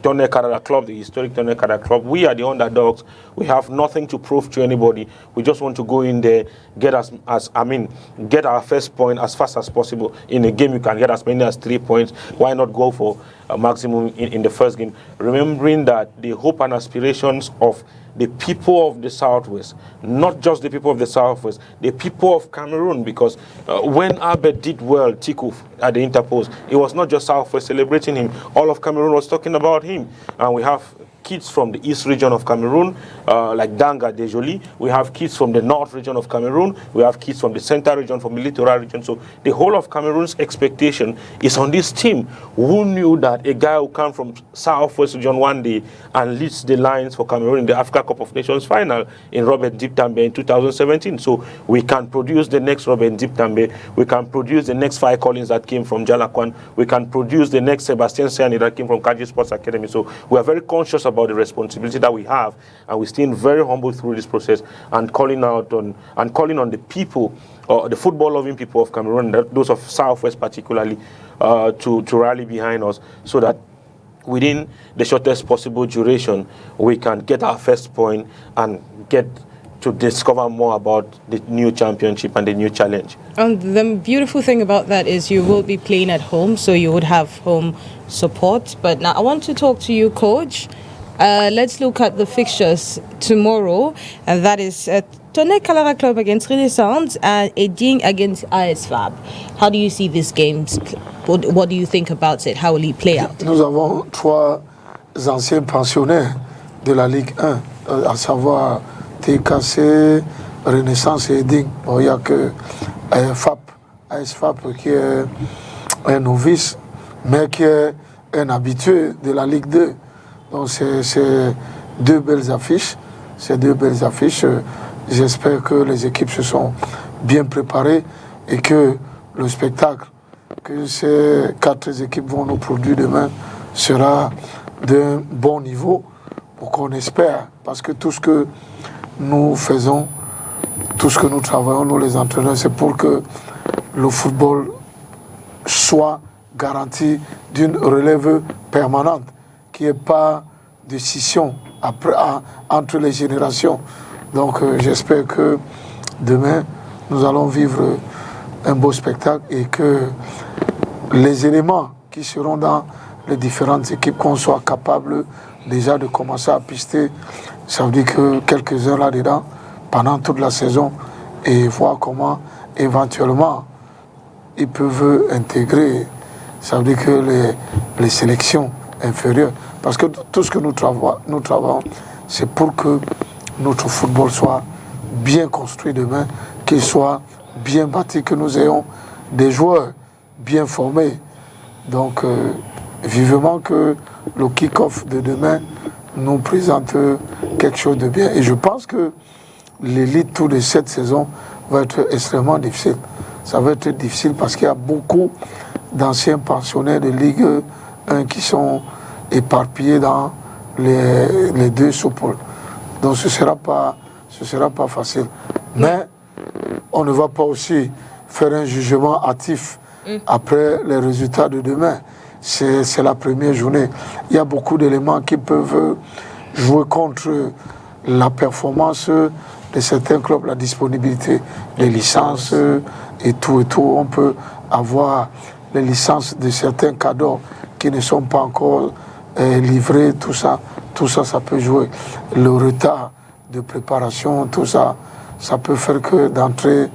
Tonne Canada Club, the historic Tonne Canada Club. We are the underdogs. We have nothing to prove to anybody. We just want to go in there, get get our first point as fast as possible. In a game, you can get as many as 3 points. Why not go for a maximum in the first game? Remembering that the hope and aspirations of the people of the Southwest, not just the people of the Southwest, the people of Cameroon, because when Albert did well, Tiku, at the Interpost, it was not just Southwest celebrating him. All of Cameroon was talking about him. And we have kids from the east region of Cameroon, like Danga Dejoli. We have kids from the north region of Cameroon. We have kids from the center region, from the littoral region. So the whole of Cameroon's expectation is on this team. Who knew that a guy who came from Southwest region one day and leads the Lions for Cameroon in the Africa Cup of Nations final in Robert Diptambe in 2017. So we can produce the next Robert Diptambe. We can produce the next Fai Collins that came from Jalakwan. We can produce the next Sebastian Siani that came from Kaji Sports Academy. So we are very conscious about the responsibility that we have, and we're staying very humble through this process and calling on the people, the football-loving people of Cameroon, those of Southwest particularly, to rally behind us, so that within the shortest possible duration we can get our first point and get to discover more about the new championship and the new challenge. And the beautiful thing about that is you will be playing at home, so you would have home support. But now I want to talk to you, Coach. Let's look at the fixtures tomorrow, and that is Tonne Canada Club against Renaissance and Eding against ASFAB. How do you see these games? What do you think about it? How will it play out? Nous avons 3 anciens pensionnaires de la Ligue 1, à savoir TKC, Renaissance et Eding. Bon, il n'y a que ASFAB qui est un novice, mais qui est un habitué de la Ligue 2. Donc c'est 2 belles affiches. Ces 2 belles affiches. J'espère que les équipes se sont bien préparées et que le spectacle que ces 4 équipes vont nous produire demain sera d'un bon niveau, pour qu'on espère. Parce que tout ce que nous faisons, tout ce que nous travaillons, nous les entraîneurs, c'est pour que le football soit garanti d'une relève permanente, qu'il n'y ait pas de scission entre les générations. Donc j'espère que demain, nous allons vivre un beau spectacle et que les éléments qui seront dans les différentes équipes, qu'on soit capable déjà de commencer à pister, ça veut dire que quelques heures là-dedans, pendant toute la saison, et voir comment éventuellement ils peuvent intégrer, ça veut dire que les sélections inférieures. Parce que tout ce que nous travaillons, c'est pour que notre football soit bien construit demain, qu'il soit bien bâti, que nous ayons des joueurs bien formés. Donc, vivement que le kick-off de demain nous présente quelque chose de bien. Et je pense que l'élite tour de cette saison va être extrêmement difficile. Ça va être difficile parce qu'il y a beaucoup d'anciens pensionnaires de Ligue 1 qui sont éparpillés dans les 2 sous-pôles. Donc ce sera pas facile. Mais on ne va pas aussi faire un jugement hâtif après les résultats de demain. C'est la première journée. Il y a beaucoup d'éléments qui peuvent jouer contre la performance de certains clubs, la disponibilité des licences et tout. On peut avoir les licences de certains cadres qui ne sont pas encore livrés, tout ça, ça peut jouer. Le retard de préparation, tout ça, ça peut faire que d'entrée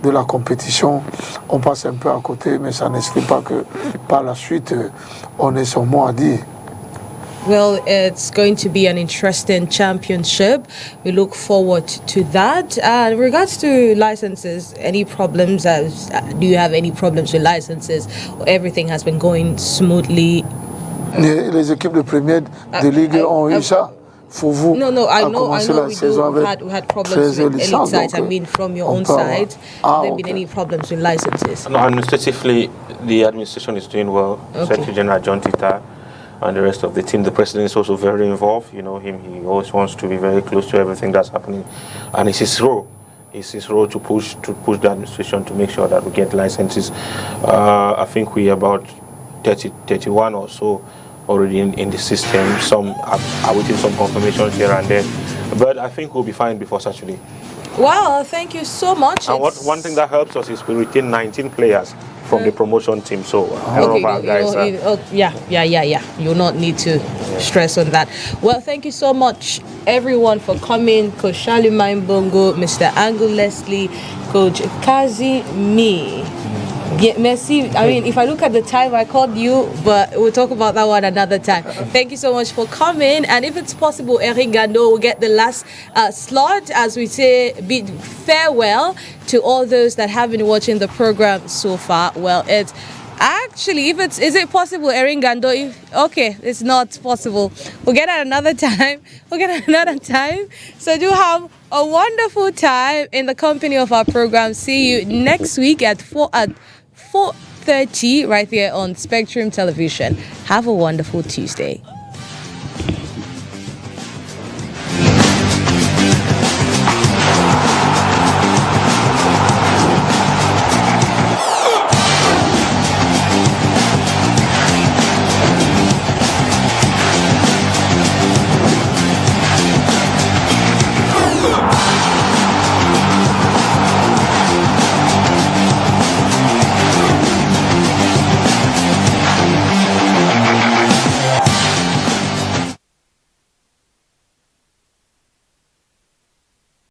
de la compétition, on passe un peu à côté, mais ça n'exclut pas que par la suite, on ait son mot à dire. Well, it's going to be an interesting championship. We look forward to that. In regards to licenses, any problems? Do you have any problems with licenses? Or everything has been going smoothly? Les équipes de première de Ligue ont eu ça. For vous, I know we had problems with elite sides. I mean, from your own side, have there been any problems with licenses? No, administratively, the administration is doing well. Secretary General John Tita and the rest of the team. The president is also very involved. You know him, he always wants to be very close to everything that's happening. And it's his role it's his role to push the administration to make sure that we get licenses. I think we about 31 or so already in the system. Some are waiting some confirmations here and there, but I think we'll be fine before Saturday. Well, thank you so much. And one thing that helps us is we retain 19 players from the promotion team. So a lot of our guys. You will not need to stress on that. Well, thank you so much, everyone, for coming. Coach Shalima Mbongo, Mr. Angle Leslie, Coach Kazi, me. Yeah, merci. I mean, if I look at the time, I called you, but we'll talk about that one another time. Thank you so much for coming. And if it's possible, Eric Gando will get the last slot as we say bid farewell to all those that have been watching the program so far. Well, it's actually, is it possible, Erin Gando? Okay, it's not possible. We'll get it another time. So do have a wonderful time in the company of our program. See you next week at 4:30 right here on Spectrum Television. Have a wonderful Tuesday.